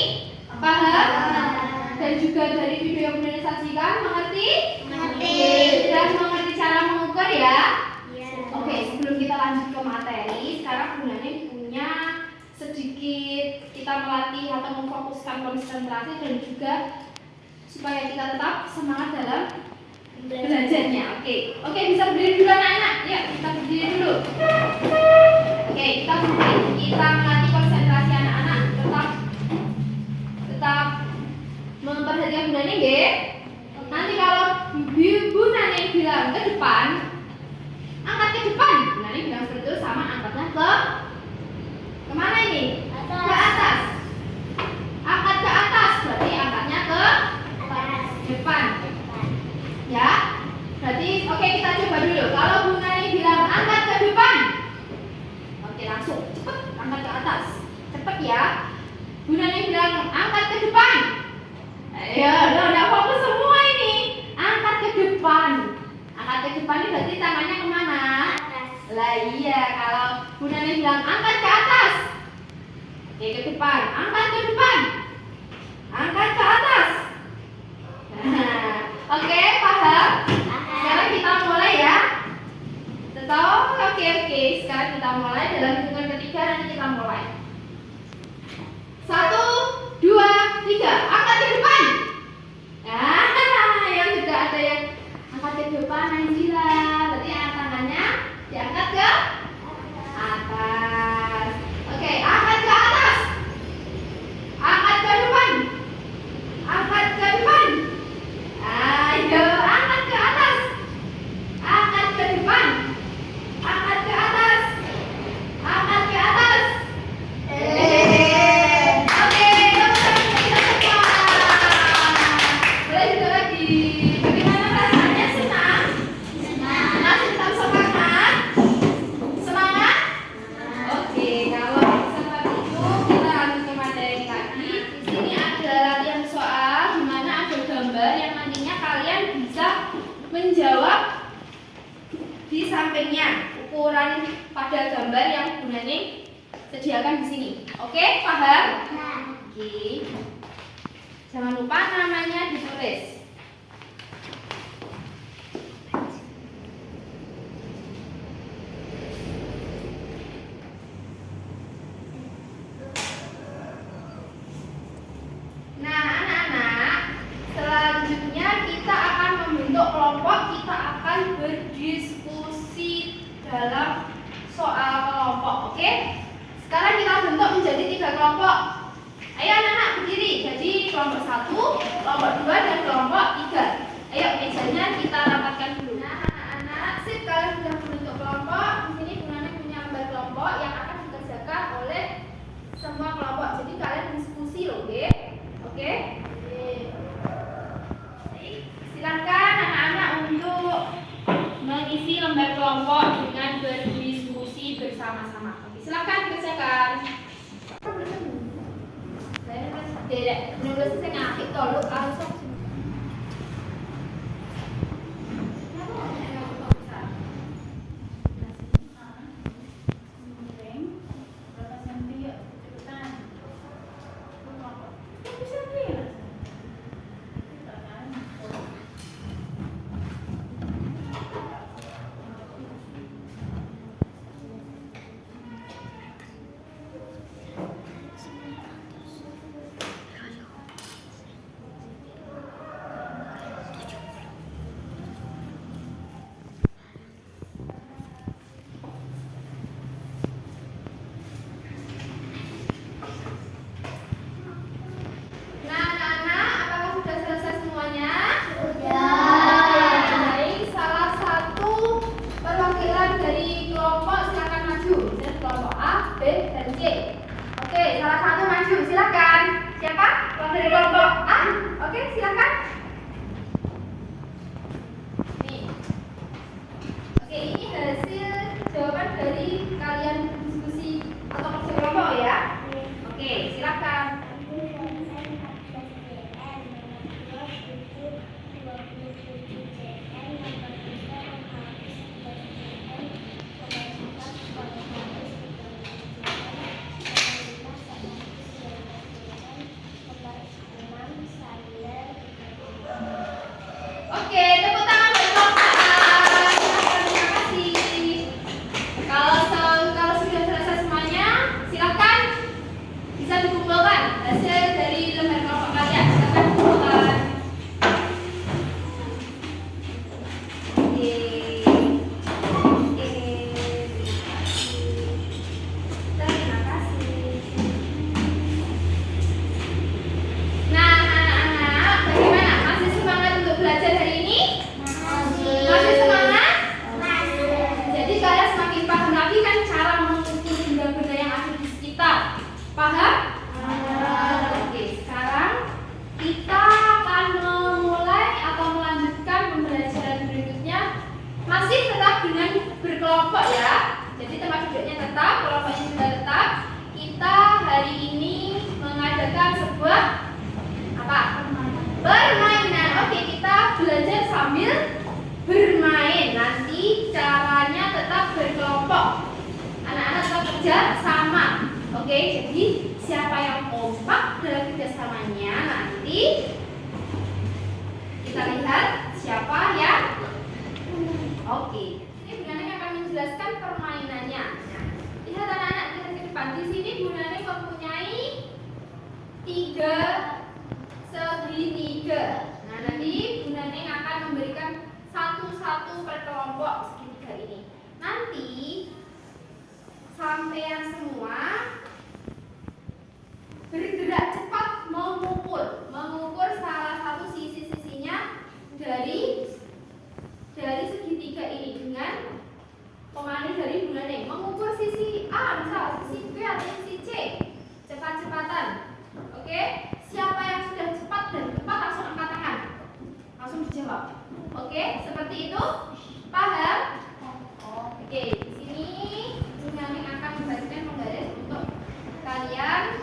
B: Paham? Dan juga dari video yang Bu Naneng sajikan, mengerti?
C: Mengerti.
B: Sudah mengerti cara mengukur ya?
C: Iya.
B: Oke, sebelum kita lanjut ke materi, sekarang Bu Naneng punya sedikit kita melatih atau memfokuskan konsentrasi dan juga supaya kita tetap semangat dalam belajarnya. Oke, bisa berdiri dulu anak-anak. Ya, kita berdiri dulu. Oke, kita melatih konsentrasi anak-anak. Tetap memperhatikan Bu Naneng ya. Nanti kalau Bu Naneng bilang ke depan, angkat ke depan. Bu Naneng bilang seperti itu sama angkatnya ke kemana ini? Ke atas. Angkat ke atas, berarti angkatnya ke depan. Ya, berarti oke, kita coba dulu. Kalau Bu Naneng bilang angkat ke depan, oke, langsung cepet angkat ke atas, cepet ya. Bu Naneng bilang angkat ke depan, ya udah fokus semua ini. Angkat ke depan, angkat ke depan ini berarti tangannya kemana? Lah iya, kalau Bu Naneng bilang angkat ke atas, oke, ke depan, angkat ke depan, angkat ke atas. menjawab di sampingnya ukuran pada gambar yang Bu Nani sediakan di sini. Oke, paham? Oke. Jangan lupa namanya ditulis. Nah, anak-anak, selanjutnya kita akan membentuk kelompok. Kita akan berdiskusi dalam soal kelompok. Oke? Sekarang kita bentuk menjadi 3 kelompok. Ayo anak-anak berdiri. Jadi kelompok 1, kelompok 2, dan kelompok 3. Ayo mejanya kita rapatkan dulu. Nah, anak-anak, sip, kalian sudah membentuk kelompok. Di sini Bu Nani punya lembar kelompok yang akan dikerjakan oleh semua kelompok. Jadi kalian diskusi loh, oke? Oke? Silakan anak-anak untuk mengisi lembar kelompok dengan berdiskusi bersama-sama. Oke, silakan dikerjakan. Tidak, menulis saya ngakit tolong langsung. Oke, jadi siapa yang kompak dalam kerjasamanya nanti kita lihat siapa yang oke. Ini Bu Nani akan menjelaskan permainannya. Nah, lihat anak-anak kita ke depan. Di sini Bu Nani mempunyai 3 segitiga. Nah, nanti Bu Nani akan memberikan satu-satu per kelompok segitiga ini. Nanti sampean semua bergerak cepat mengukur salah satu sisi-sisinya dari segitiga ini dengan pemandu dari Bu Nani. Mengukur sisi A, misal sisi B atau sisi C, cepat-cepatan. Oke, siapa yang sudah cepat dan tepat langsung angkat tangan, langsung dijawab. Oke, seperti itu, paham? Oke, di sini Bu Nani akan membagikan penggaris untuk kalian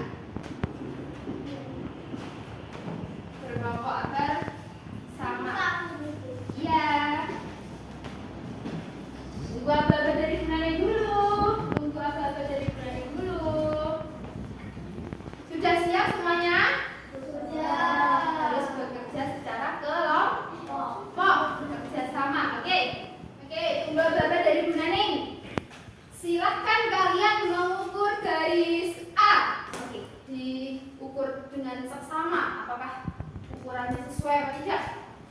B: jawabannya sesuai atau tidak?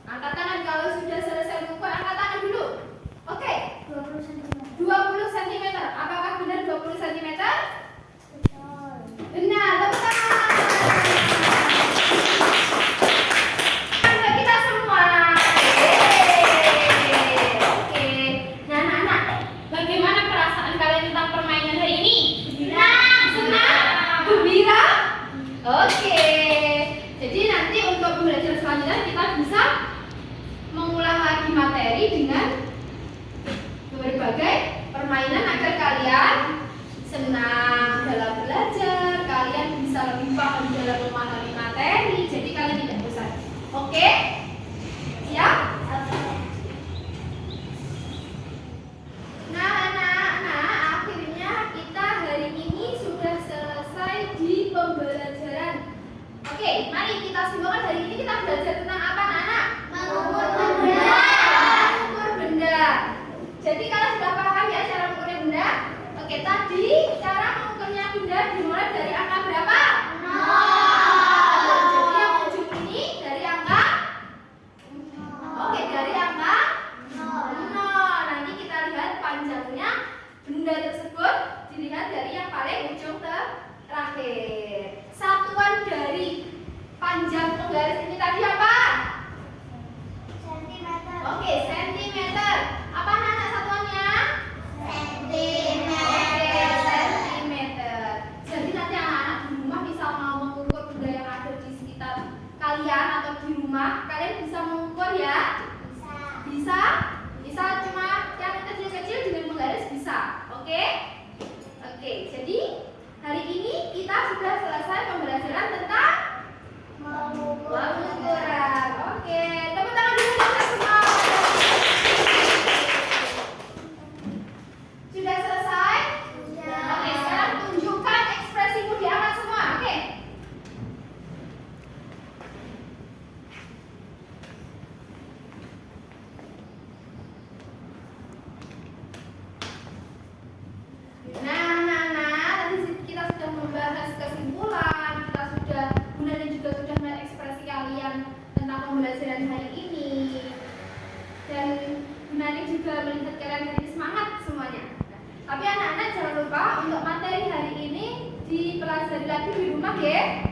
B: Angkat tangan kalau sudah selesai mengukur, angkat tangan dulu. Oke,
C: 20 cm.
B: 20 cm. Apakah benar 20 cm?
C: Betul.
B: Benar, tepuk tangan. Untuk kita semua. Yeay. Oke. Nah, anak-anak, bagaimana perasaan kalian tentang permainan hari ini? Senang? Gembira? Oke. Jadi nanti untuk pembelajaran selanjutnya kita bisa mengulang lagi materi dengan berbagai permainan agar kalian senang dalam belajar, kalian bisa lebih paham dalam memahami materi, jadi kalian tidak bosan. Oke? Siap? Nah, anak-anak, akhirnya kita hari ini sudah selesai di pembelajaran. Oke, mari kita simpulkan hari ini kita belajar tentang apa, anak-anak?
C: Mengukur benda.
B: Mengukur benda. Jadi kalian sudah paham ya cara mengukurnya benda? Oke, tadi cara mengukurnya benda dimulai dari angka berapa? 0. Jadi yang ujung ini dari angka? Oke, dari angka 0. Nanti kita lihat panjangnya benda tersebut dilihat dari yang paling ujung terakhir. Satuan dari panjang penggaris ini tadi apa?
C: Sentimeter.
B: Oke, sentimeter. Apa anak satuannya?
C: Sentimeter.
B: Sentimeter. Jadi nanti anak-anak di rumah bisa mau mengukur benda yang ada di sekitar kalian atau di rumah, kalian bisa mengukur ya? Bisa? Bisa cuma yang kecil-kecil dengan penggaris bisa. Oke? Oke, jadi hari ini kita sudah selesai pembelajaran tentang pengukuran. Oke, tepuk tangan dulu kita semua. Sudah selesai? Oke, sekarang tunjukkan ekspresimu di atas semua. Oke. Nah, tadi kita sudah membahas kesimpulan, kita sudah Bunda dan juga sudah melihat ekspresi kalian tentang pembelajaran hari ini. Dan Bunda juga melihat kalian jadi semangat semuanya. Tapi anak-anak jangan lupa untuk materi hari ini dipelajari lagi di rumah ya.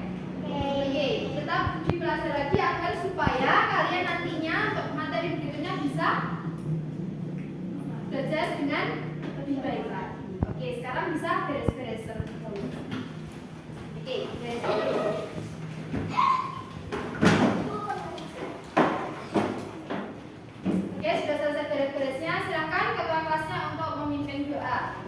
B: Oke, tetap dipelajari lagi agar supaya kalian nantinya untuk materi berikutnya bisa belajar dengan lebih baik lagi. Oke, sekarang bisa beres-beres terlebih dahulu. Oke, beres-beres. Oke, sudah selesai beres-beresnya. Silakan ketua kelasnya untuk memimpin doa.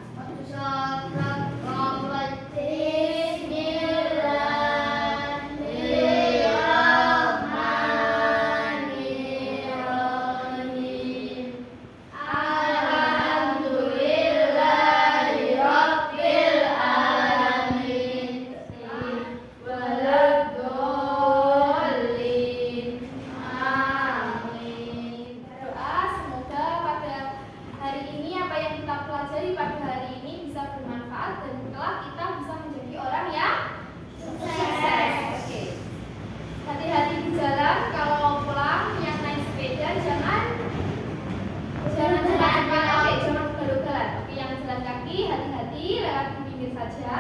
B: Doa semoga pada hari ini apa yang kita pelajari pada hari ini bisa bermanfaat dan kelak kita bisa menjadi orang yang sukses. Oke. Hati-hati di jalan, kalau pulang yang naik sepeda jangan cepat-cepat. Oke, jangan ugal-ugalan. Oke, yang jalan kaki hati-hati lewat di pinggir saja.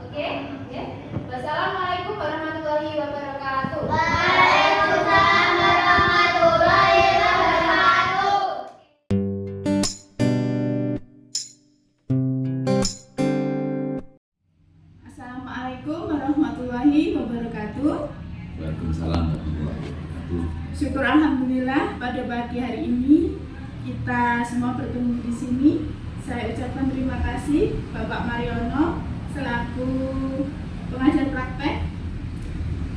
B: Oke? Oke. Wassalamualaikum warahmatullahi wabarakatuh.
C: Waalaikumsalam warahmatullahi wabarakatuh.
A: Assalamualaikum warahmatullahi wabarakatuh.
D: Waalaikumsalam warahmatullahi wabarakatuh.
A: Syukur alhamdulillah pada pagi hari ini kita semua bertemu di sini. Saya ucapkan terima kasih Bapak Mariono selaku pengajar praktek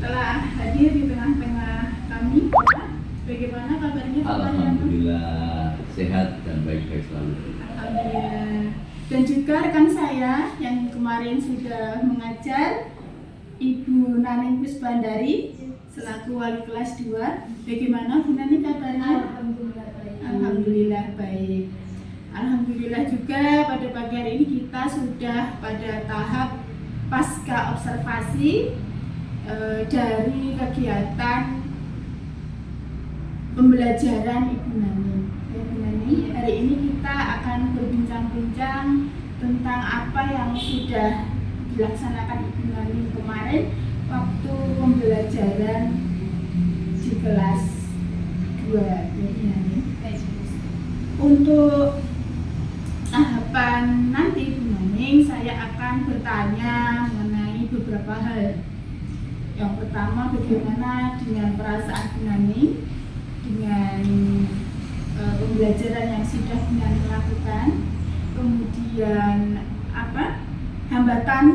A: telah hadir di tengah-tengah kami. Bagaimana kabarnya Pak Mariono?
D: Alhamdulillah sehat dan baik-baik selalu.
A: Alhamdulillah. Dan juga rekan saya yang kemarin sudah mengajar, Ibu Naneng Pusbandari selaku wali kelas 2. Bagaimana Bu Nani kabarnya?
B: Alhamdulillah baik.
A: Alhamdulillah baik. Alhamdulillah juga pada pagi hari ini kita sudah pada tahap pasca observasi dari kegiatan pembelajaran Ibu Naning. Ya, Bu Naning, hari ini kita akan berbincang-bincang tentang apa yang sudah dilaksanakan Ibu Naning kemarin waktu pembelajaran di kelas 2. Ya, Bu Naning. Untuk tahapan nanti Bu Naning, saya akan bertanya mengenai beberapa hal. Yang pertama, bagaimana dengan perasaan Bu Naning dengan pembelajaran yang sudah Bu Naning lakukan. Kemudian hambatan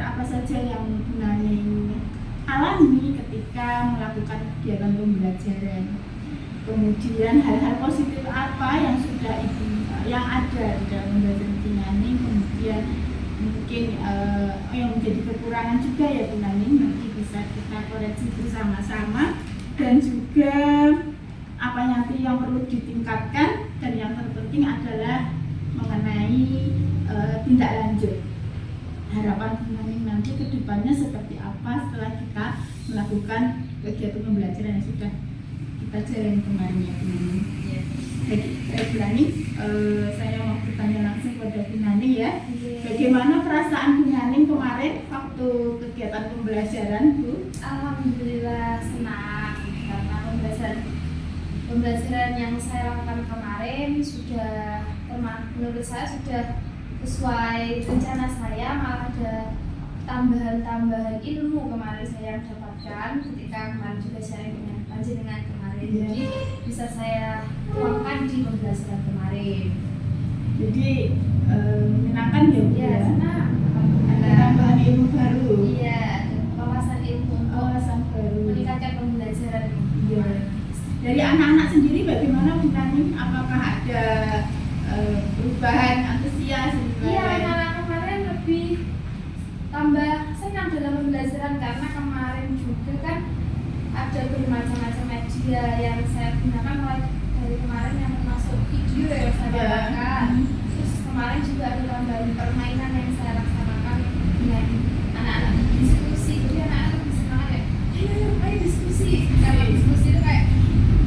A: apa saja yang Bu Naning alami ketika melakukan kegiatan pembelajaran. Kemudian hal-hal positif apa yang sudah yang ada di dalam pembelajaran Bu Naning. Kemudian mungkin yang menjadi kekurangan juga ya Bu Naning, nanti bisa kita koreksi bersama-sama. Dan juga apa yang perlu ditingkatkan, dan yang terpenting adalah mengenai tindak lanjut. Harapan Bu Naning nanti ke depannya seperti apa setelah kita melakukan kegiatan pembelajaran yang sudah kita jalani kemarin ya Bu Naning. Baik Bu Naning, saya mau bertanya langsung kepada Bu Naning ya. Bagaimana perasaan Bu Naning kemarin waktu kegiatan pembelajaran, Bu?
B: Alhamdulillah senang karena pembelajaran yang saya lakukan kemarin sudah menurut saya sudah sesuai rencana saya, malah ada tambahan ilmu kemarin saya dapatkan ketika kemarin juga sharing dengan panjenengan kemarin. Jadi bisa saya tuangkan di pembelajaran kemarin.
A: Jadi menyenangkan ya Bu ya?
B: Senang.
A: Ada tambahan ilmu baru.
B: Iya, ada wawasan ilmu untuk meningkatkan pembelajaran.
A: Iya. Dari anak-anak sendiri bagaimana Bu Naning? Apakah ada perubahan antusias?
B: Iya, anak-anak kemarin lebih tambah senang dalam pembelajaran karena kemarin juga kan ada bermacam-macam media yang saya gunakan mulai dari kemarin yang termasuk video yang saya lakukan. Terus kemarin juga ada tambahan permainan yang saya laksanakan dengan anak-anak diskusi. Jadi anak-anak lebih semangat ya. Ayo diskusi. Kalau diskusi itu kayak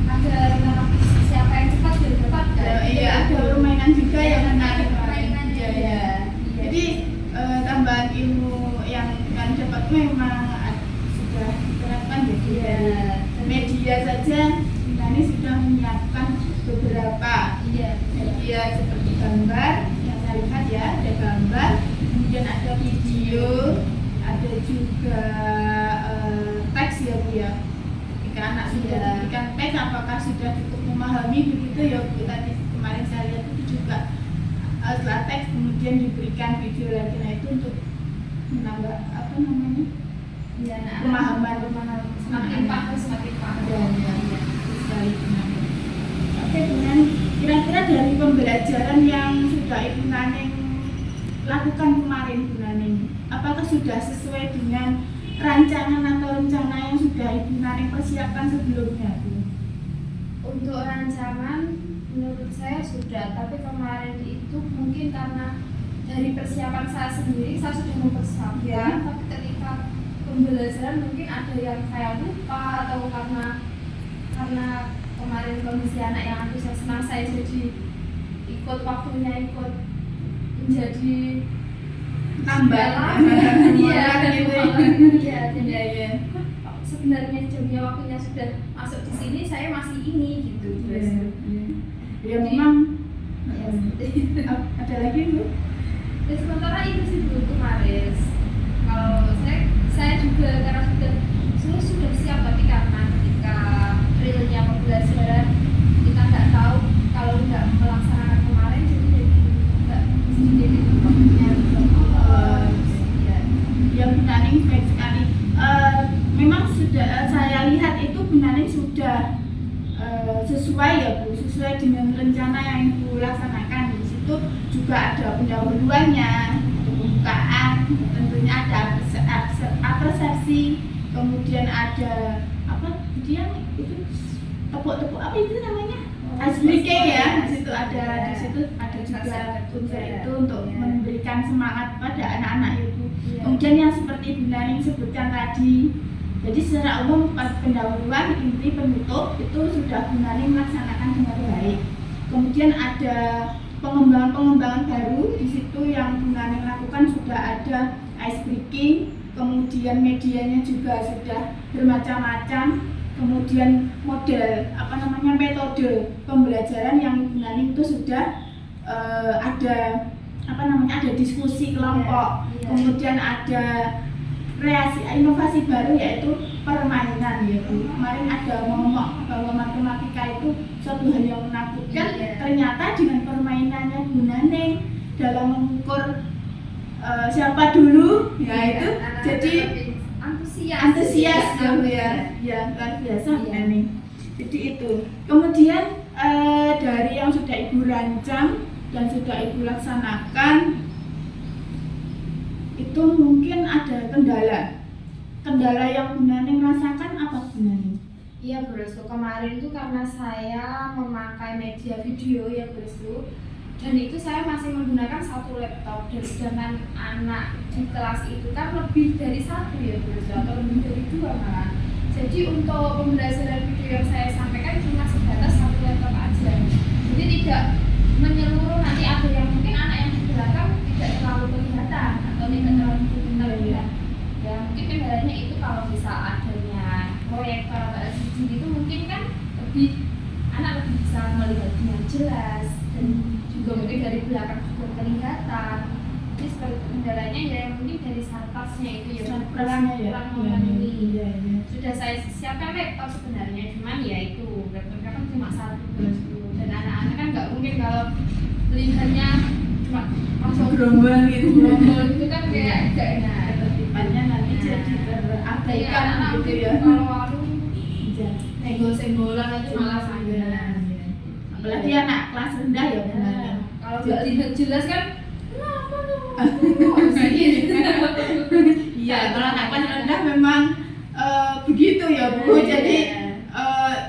B: ada siapa yang cepat dan dapat kan?
A: Iya, ada permainan juga yang menarik.
B: Permainannya ya.
A: Jadi tambahan ilmu yang kan dapat memang sudah diterapkan jadi dari media saja ini sudah menyiapkan beberapa media seperti gambar yang saya lihat ya, ada gambar, kemudian ada video, ada juga teks ya Bu ya. Jika anak sudah diberikan teks, apakah sudah cukup memahami begitu ya Bu? Tadi kemarin saya lihat itu juga setelah teks kemudian diberikan video lagi, nah itu untuk menambah pemahaman
B: semakin paham.
A: ya sekali benar. Oke Bu Naning, kira-kira dari pembelajaran yang sudah Ibu Naning lakukan kemarin Bu Naning, apakah sudah sesuai dengan rancangan atau rencana yang sudah Ibu Naning persiapkan sebelumnya Bu?
B: Untuk rancangan menurut saya sudah, tapi kemarin itu mungkin karena dari persiapan saya sendiri saya sudah mempersiapkan, tapi ketika pembelajaran mungkin ada yang saya lupa atau karena kemarin kondisi anak yang antusias senang, saya jadi ikut waktunya ikut menjadi
A: Tambah
B: iya. Sebenarnya jamnya waktunya sudah masuk di sini, saya masih ini gitu.
A: Ya memang ada lagi Bu?
B: Ya sementara itu sih Bu kemarin. Kalau saya juga karena sudah siap, tapi karena ketika realnya pembelajaran kita nggak tahu, kalau nggak melaksanakan kemarin jadi nggak jadi waktunya.
A: Ya Bu Naning baik sekali. Memang sudah saya lihat itu Bu Naning sudah sesuai ya Bu, sesuai dengan rencana yang Ibu laksanakan. Di situ juga ada pendahuluannya, pembukaan, tentunya ada persepsi, kemudian ada dia itu tepuk-tepuk apa itu namanya? Ice breaking ya. Di situ ada juga unsur itu untuk memberikan semangat pada anak-anak itu. Kemudian yang seperti Bu Naning sebutkan tadi, Jadi secara umum pendahuluan, inti, penutup itu sudah Bu Naning melaksanakan dengan baik. Kemudian ada pengembangan-pengembangan baru di situ yang Bu Naning lakukan, sudah ada ice breaking, kemudian medianya juga sudah bermacam-macam, kemudian metode pembelajaran yang Bu Naning itu sudah ada diskusi kelompok, kemudian ada kreasi inovasi baru yaitu permainan ya Bu. Kemarin ada ngomong bahwa matematika itu suatu hal yang menakutkan, ternyata dengan permainannya Bu Naning dalam mengukur siapa dulu ya itu jadi antusias ya Bu ya luar biasa Bu Naning. Jadi itu kemudian dari yang sudah Ibu rancang dan sudah Ibu laksanakan itu mungkin ada kendala yang Bu Naning rasakan apa Bu Naning?
B: Iya Bu Restu, kemarin itu karena saya memakai media video ya Bu Restu, dan itu saya masih menggunakan satu laptop, dan sedangkan anak di kelas itu kan lebih dari satu ya Bu Restu, atau lebih dari 2 malah. Jadi untuk pembelajaran video yang saya sampaikan cuma sebatas satu laptop aja, jadi tidak menyeluruh. Nanti ada yang mungkin anak yang di belakang tidak terlalu kelihatan atau tidak terlalu terlihat ya, mungkin kendalanya itu kalau bisa adanya proyektor atau LCD itu mungkin kan anak lebih bisa melihat dengan jelas, dan juga mungkin dari belakang juga kelihatan. Jadi seperti kendalanya ya mungkin dari sarkasnya itu ya kurang memenuhi. Sudah saya siapkan laptop sebenarnya, cuman ya itu laptopnya kan cuma satu dan anak-anak kan nggak mungkin kalau melihatnya cuma langsung
A: gerombol gitu
B: kan kayak gak enak.
A: Tertipannya nanti jadi terabaikan gitu ya.
B: Kalau senggol-senggolan itu malah sangat.
A: Apalagi anak kelas rendah ya Bu Naning.
B: Kalau nggak lihat jelas kan
A: iya, kalau anak kelas rendah memang begitu ya Bu. Jadi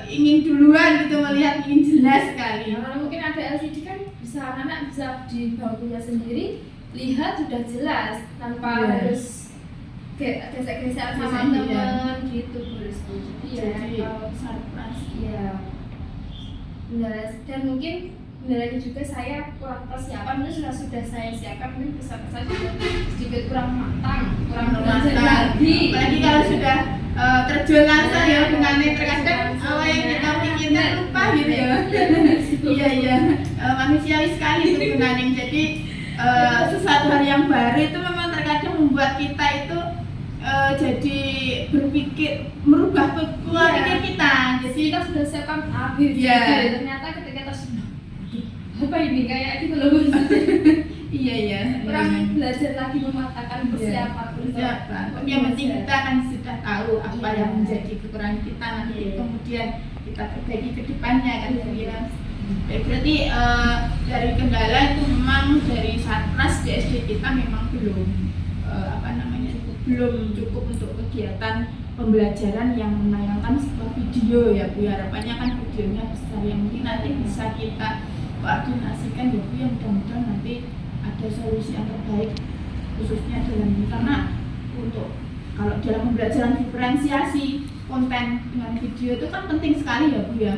A: ingin duluan gitu melihat, ingin jelas sekali.
B: Kalau mungkin ada LCD kan bisa anak-anak bisa di bangkunya sendiri lihat sudah jelas tanpa harus gesek-gesek sama teman gitu Bu.
A: Jadi surprise.
B: Iya. Dan mungkin kendalanya juga saya kurang persiapan, itu sudah saya siapkan, mungkin pesan-pesan juga sedikit kurang matang
A: Apalagi kalau sudah terjun langsung ya Bu Naning, terkadang apa yang kita pikirkan lupa gitu ya. Iya manusiawi sekali itu Bu Naning. Jadi sesuatu hal yang baru itu memang terkadang membuat kita itu jadi berpikir, merubah pola pikir kita. Jadi
B: kita sudah siapkan ternyata ketika kita sudah apa ini kayak gitu loh.
A: iya
B: kurang belajar lagi mematangkan persiapan.
A: Yang penting kita kan sudah tahu apa yang menjadi kekurangan kita nanti, kemudian kita perbaiki ke depannya kan Bu ya. Berarti dari kendala itu memang dari Satras di SD kita memang belum belum cukup untuk kegiatan pembelajaran yang menayangkan sebuah video ya Bu. Harapannya kan videonya besar yang mungkin nanti bisa kita koordinasikan ya Bu, yang mudah-mudahan nanti ada solusi yang terbaik khususnya dalam ini, karena untuk kalau dalam pembelajaran diferensiasi konten dengan video itu kan penting sekali ya Bu ya.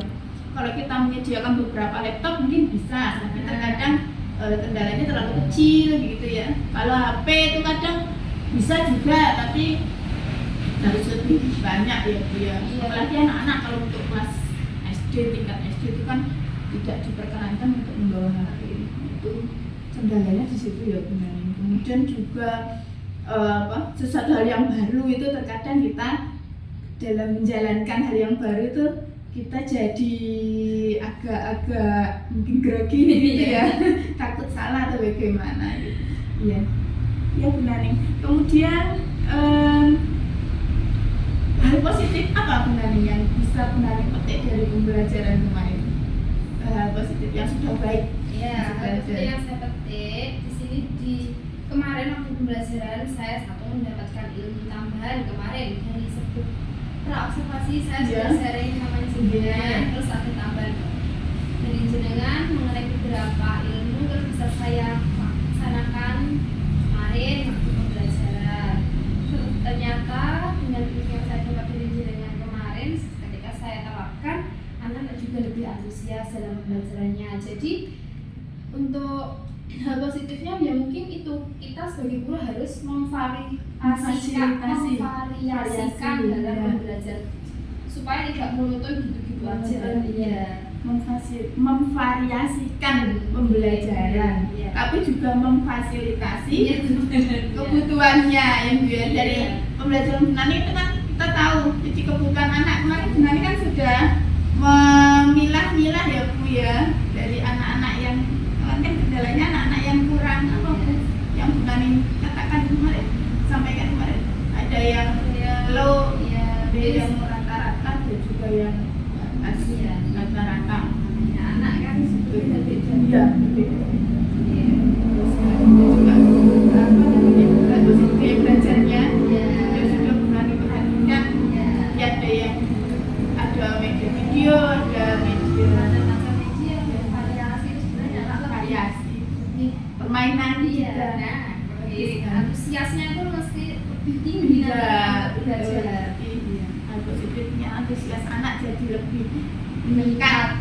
A: Kalau kita menyediakan beberapa laptop mungkin bisa, tapi terkadang kendalanya terlalu kecil gitu ya. Kalau HP itu kadang bisa juga, tapi harus lebih banyak ya Bu ya. Apalagi anak-anak kalau untuk kelas SD, tingkat SD itu kan tidak diperkenankan untuk membawa HP. Itu kendalanya di situ ya Bu Naning. Kemudian juga sesuatu hal yang baru itu terkadang kita dalam menjalankan hal yang baru itu kita jadi agak mungkin grogi gitu ya. Takut salah atau bagaimana gitu. Iya Bu Naning. Kemudian hal positif apa Bu Naning yang bisa Bu Naning petik dari pembelajaran kemarin? Hal positif yang sudah baik.
B: Iya, hal positif yang saya petik di sini di kemarin waktu pembelajaran saya mendapatkan ilmu tambahan kemarin dari observasi saya sudah sharing sama jenengan, terus ada tambahan dari jenengan mengenai beberapa ilmu terus bisa saya laksanakan kemarin waktu pembelajaran. Ternyata dengan ilmu yang saya dapat lebih antusias dalam pembelajarannya. Jadi untuk hal positifnya ya mungkin itu, kita sebagai guru harus memvariasikan dalam belajar supaya tidak monoton gitu-gitu aja. Iya.
A: Memvariasikan pembelajaran, tapi juga memfasilitasi kebutuhannya yang dari pembelajaran Bunani itu kan kita tahu jadi kebutuhan anak. Kemarin Bunani kan sudah memilah-milah ya Bu ya, dari anak-anak yang kan kendalanya anak-anak yang kurang apa Bu yang Bunani katakan kemarin, sampaikan kemarin, ada yang low, ada yang rata-rata, ada juga yang rata-rata.
B: Anak kan beda-beda.
A: Iya, terus juga gaya belajarnya juga sudah Bunani perhatikan. Ya, ada media video, ada media
B: Macam-macam media, variasi itu sebenarnya
A: variasi permainan juga.
B: Antusiasnya itu mesti lebih tinggi
A: Iya,
B: belajar.
A: hal positifnya antusias anak jadi lebih meningkat.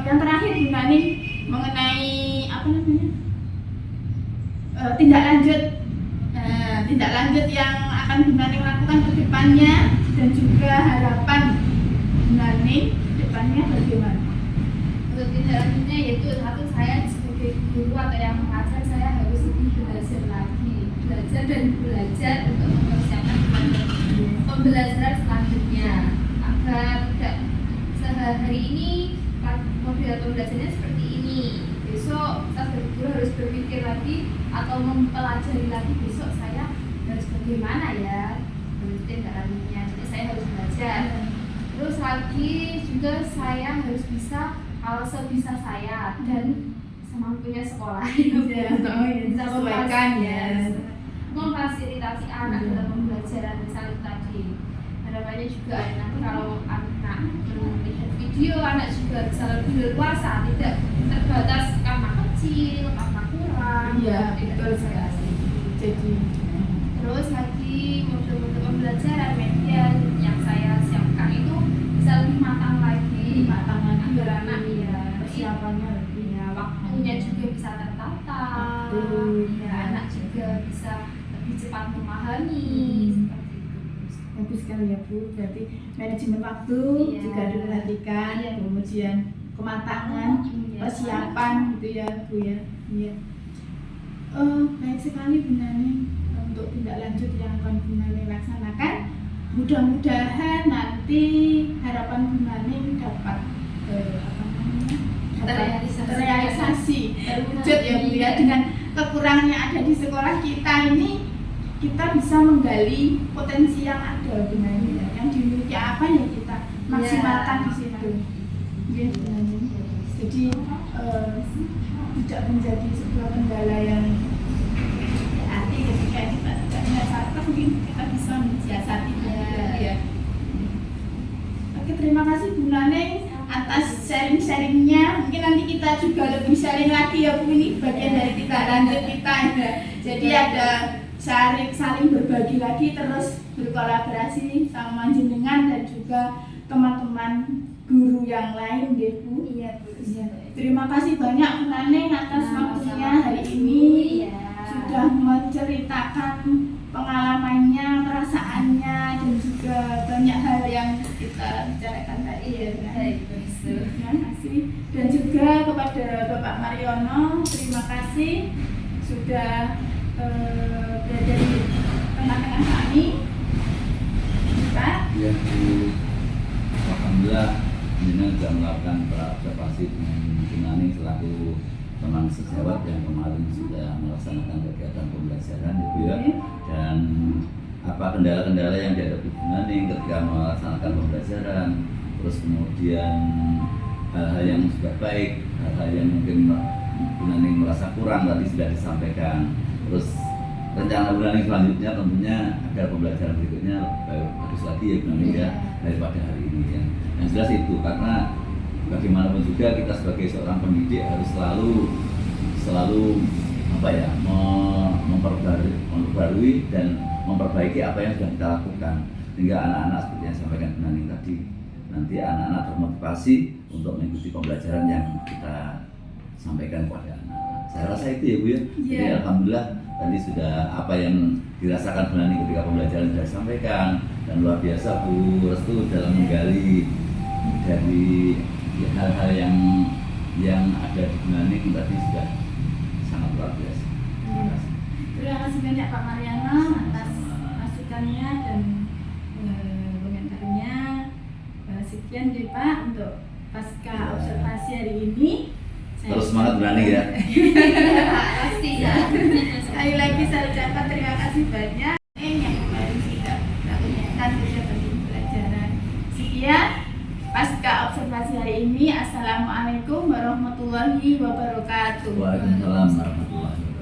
A: Yang terakhir Bunani mengenai apa namanya tindak lanjut yang akan Bunani lakukan ke depannya dan juga harapan Bunani ke depannya bagaimana?
B: Untuk tindak lanjutnya yaitu satu, saya sebagai guru atau yang mengajar saya harus lebih belajar lagi, belajar untuk mempersiapkan pembelajaran selanjutnya agar tidak sehari ini model pembelajarannya seperti ini, besok saya sebagai guru harus berpikir lagi atau mempelajari lagi besok saya harus bagaimana ya tindak lanjutnya. Jadi saya harus belajar. Terus lagi juga saya harus bisa, kalau sebisa saya dan semampunya sekolah bisa
A: Sesuaikan ya.
B: memfasilitasi anak dalam pembelajaran misalnya tadi. Harapannya juga nanti kalau anak melihat video, anak juga bisa lebih leluasa, tidak terbatas karena kecil, karena kurang.
A: Iya,
B: tidak
A: betul sekali. Jadi
B: terus lagi model-model pembelajaran media yang saya siapkan itu bisa lebih matang lagi agar anak
A: persiapannya lebih
B: ya waktunya juga bisa tertata.
A: Betul.
B: Ya, anak juga bisa lebih cepat memahami seperti itu.
A: bagus sekali ya Bu. Berarti manajemen waktu juga diperhatikan, kemudian kematangan, persiapan gitu ya Bu ya. Iya. Baik sekali Bunani untuk tindak lanjut yang akan Bunani laksanakan. Mudah-mudahan nanti harapan Bunani dapat terrealisasi, terwujud ya Bu ya. Dengan kekurangan yang ada di sekolah kita ini, kita bisa menggali potensi yang ada Bunani ya. Yang dimiliki apa ya kita maksimalkan di situ. Ya, Bunani. Jadi tidak menjadi sebuah kendala yang berarti ketika kita tidak menyiasati, mungkin kita bisa mensiasati ya. Oke, terima kasih Bu Naneng atas sharing-sharingnya. Mungkin nanti kita juga lebih sharing lagi ya Bu, ini bagian dari kita lanjut kita ya. Jadi ada saling berbagi lagi, terus berkolaborasi sama jenengan dan juga teman-teman guru yang lain deh Bu.
B: Iya Bu.
A: Terima kasih banyak Bu Naneng atas waktunya hari ini. Sudah menceritakan pengalamannya, perasaannya, dan juga banyak hal yang kita bicarakan tadi ya. Terima kasih. Dan juga kepada Bapak Mariono, terima kasih sudah berada di tengah-tengah kami. Pak.
D: Ya, alhamdulillah ini sudah melakukan observasi dengan Bunani selaku teman sejawat yang kemarin sudah melaksanakan kegiatan pembelajaran Ibu ya. Dan apa kendala-kendala yang dihadapi Bunani ketika melaksanakan pembelajaran, terus kemudian hal-hal yang sudah baik, hal-hal yang mungkin Bunani merasa kurang tadi sudah disampaikan. Terus rencana Bunani selanjutnya tentunya agar pembelajaran berikutnya bagus lagi ya Bunani ya daripada hari ini ya. Yang jelas itu, karena bagaimanapun juga kita sebagai seorang pendidik harus selalu apa ya, memperbarui dan memperbaiki apa yang sudah kita lakukan, sehingga anak-anak seperti yang disampaikan Bunani tadi nanti anak-anak termotivasi untuk mengikuti pembelajaran yang kita sampaikan kepada anak. Saya rasa itu ya Bu ya. Jadi alhamdulillah tadi sudah apa yang dirasakan Bu Nani ketika pembelajaran sudah disampaikan, dan luar biasa Bu Restu dalam menggali dari hal-hal yang ada di Bu Nani tadi sudah sangat luar biasa.
A: Terima kasih banyak Pak Mariano atas masukannya dan komentarnya. Sekian deh Pak untuk pasca observasi hari ini.
D: Terus semangat Bu Nani ya.
A: Pasti ya. Sekali lagi saya ucapkan terima kasih banyak yang kemarin sudah lakukan kegiatan pembelajaran. Sekian pasca observasi hari ini. Assalamualaikum warahmatullahi wabarakatuh.
D: Waalaikumsalam warahmatullahi wabarakatuh.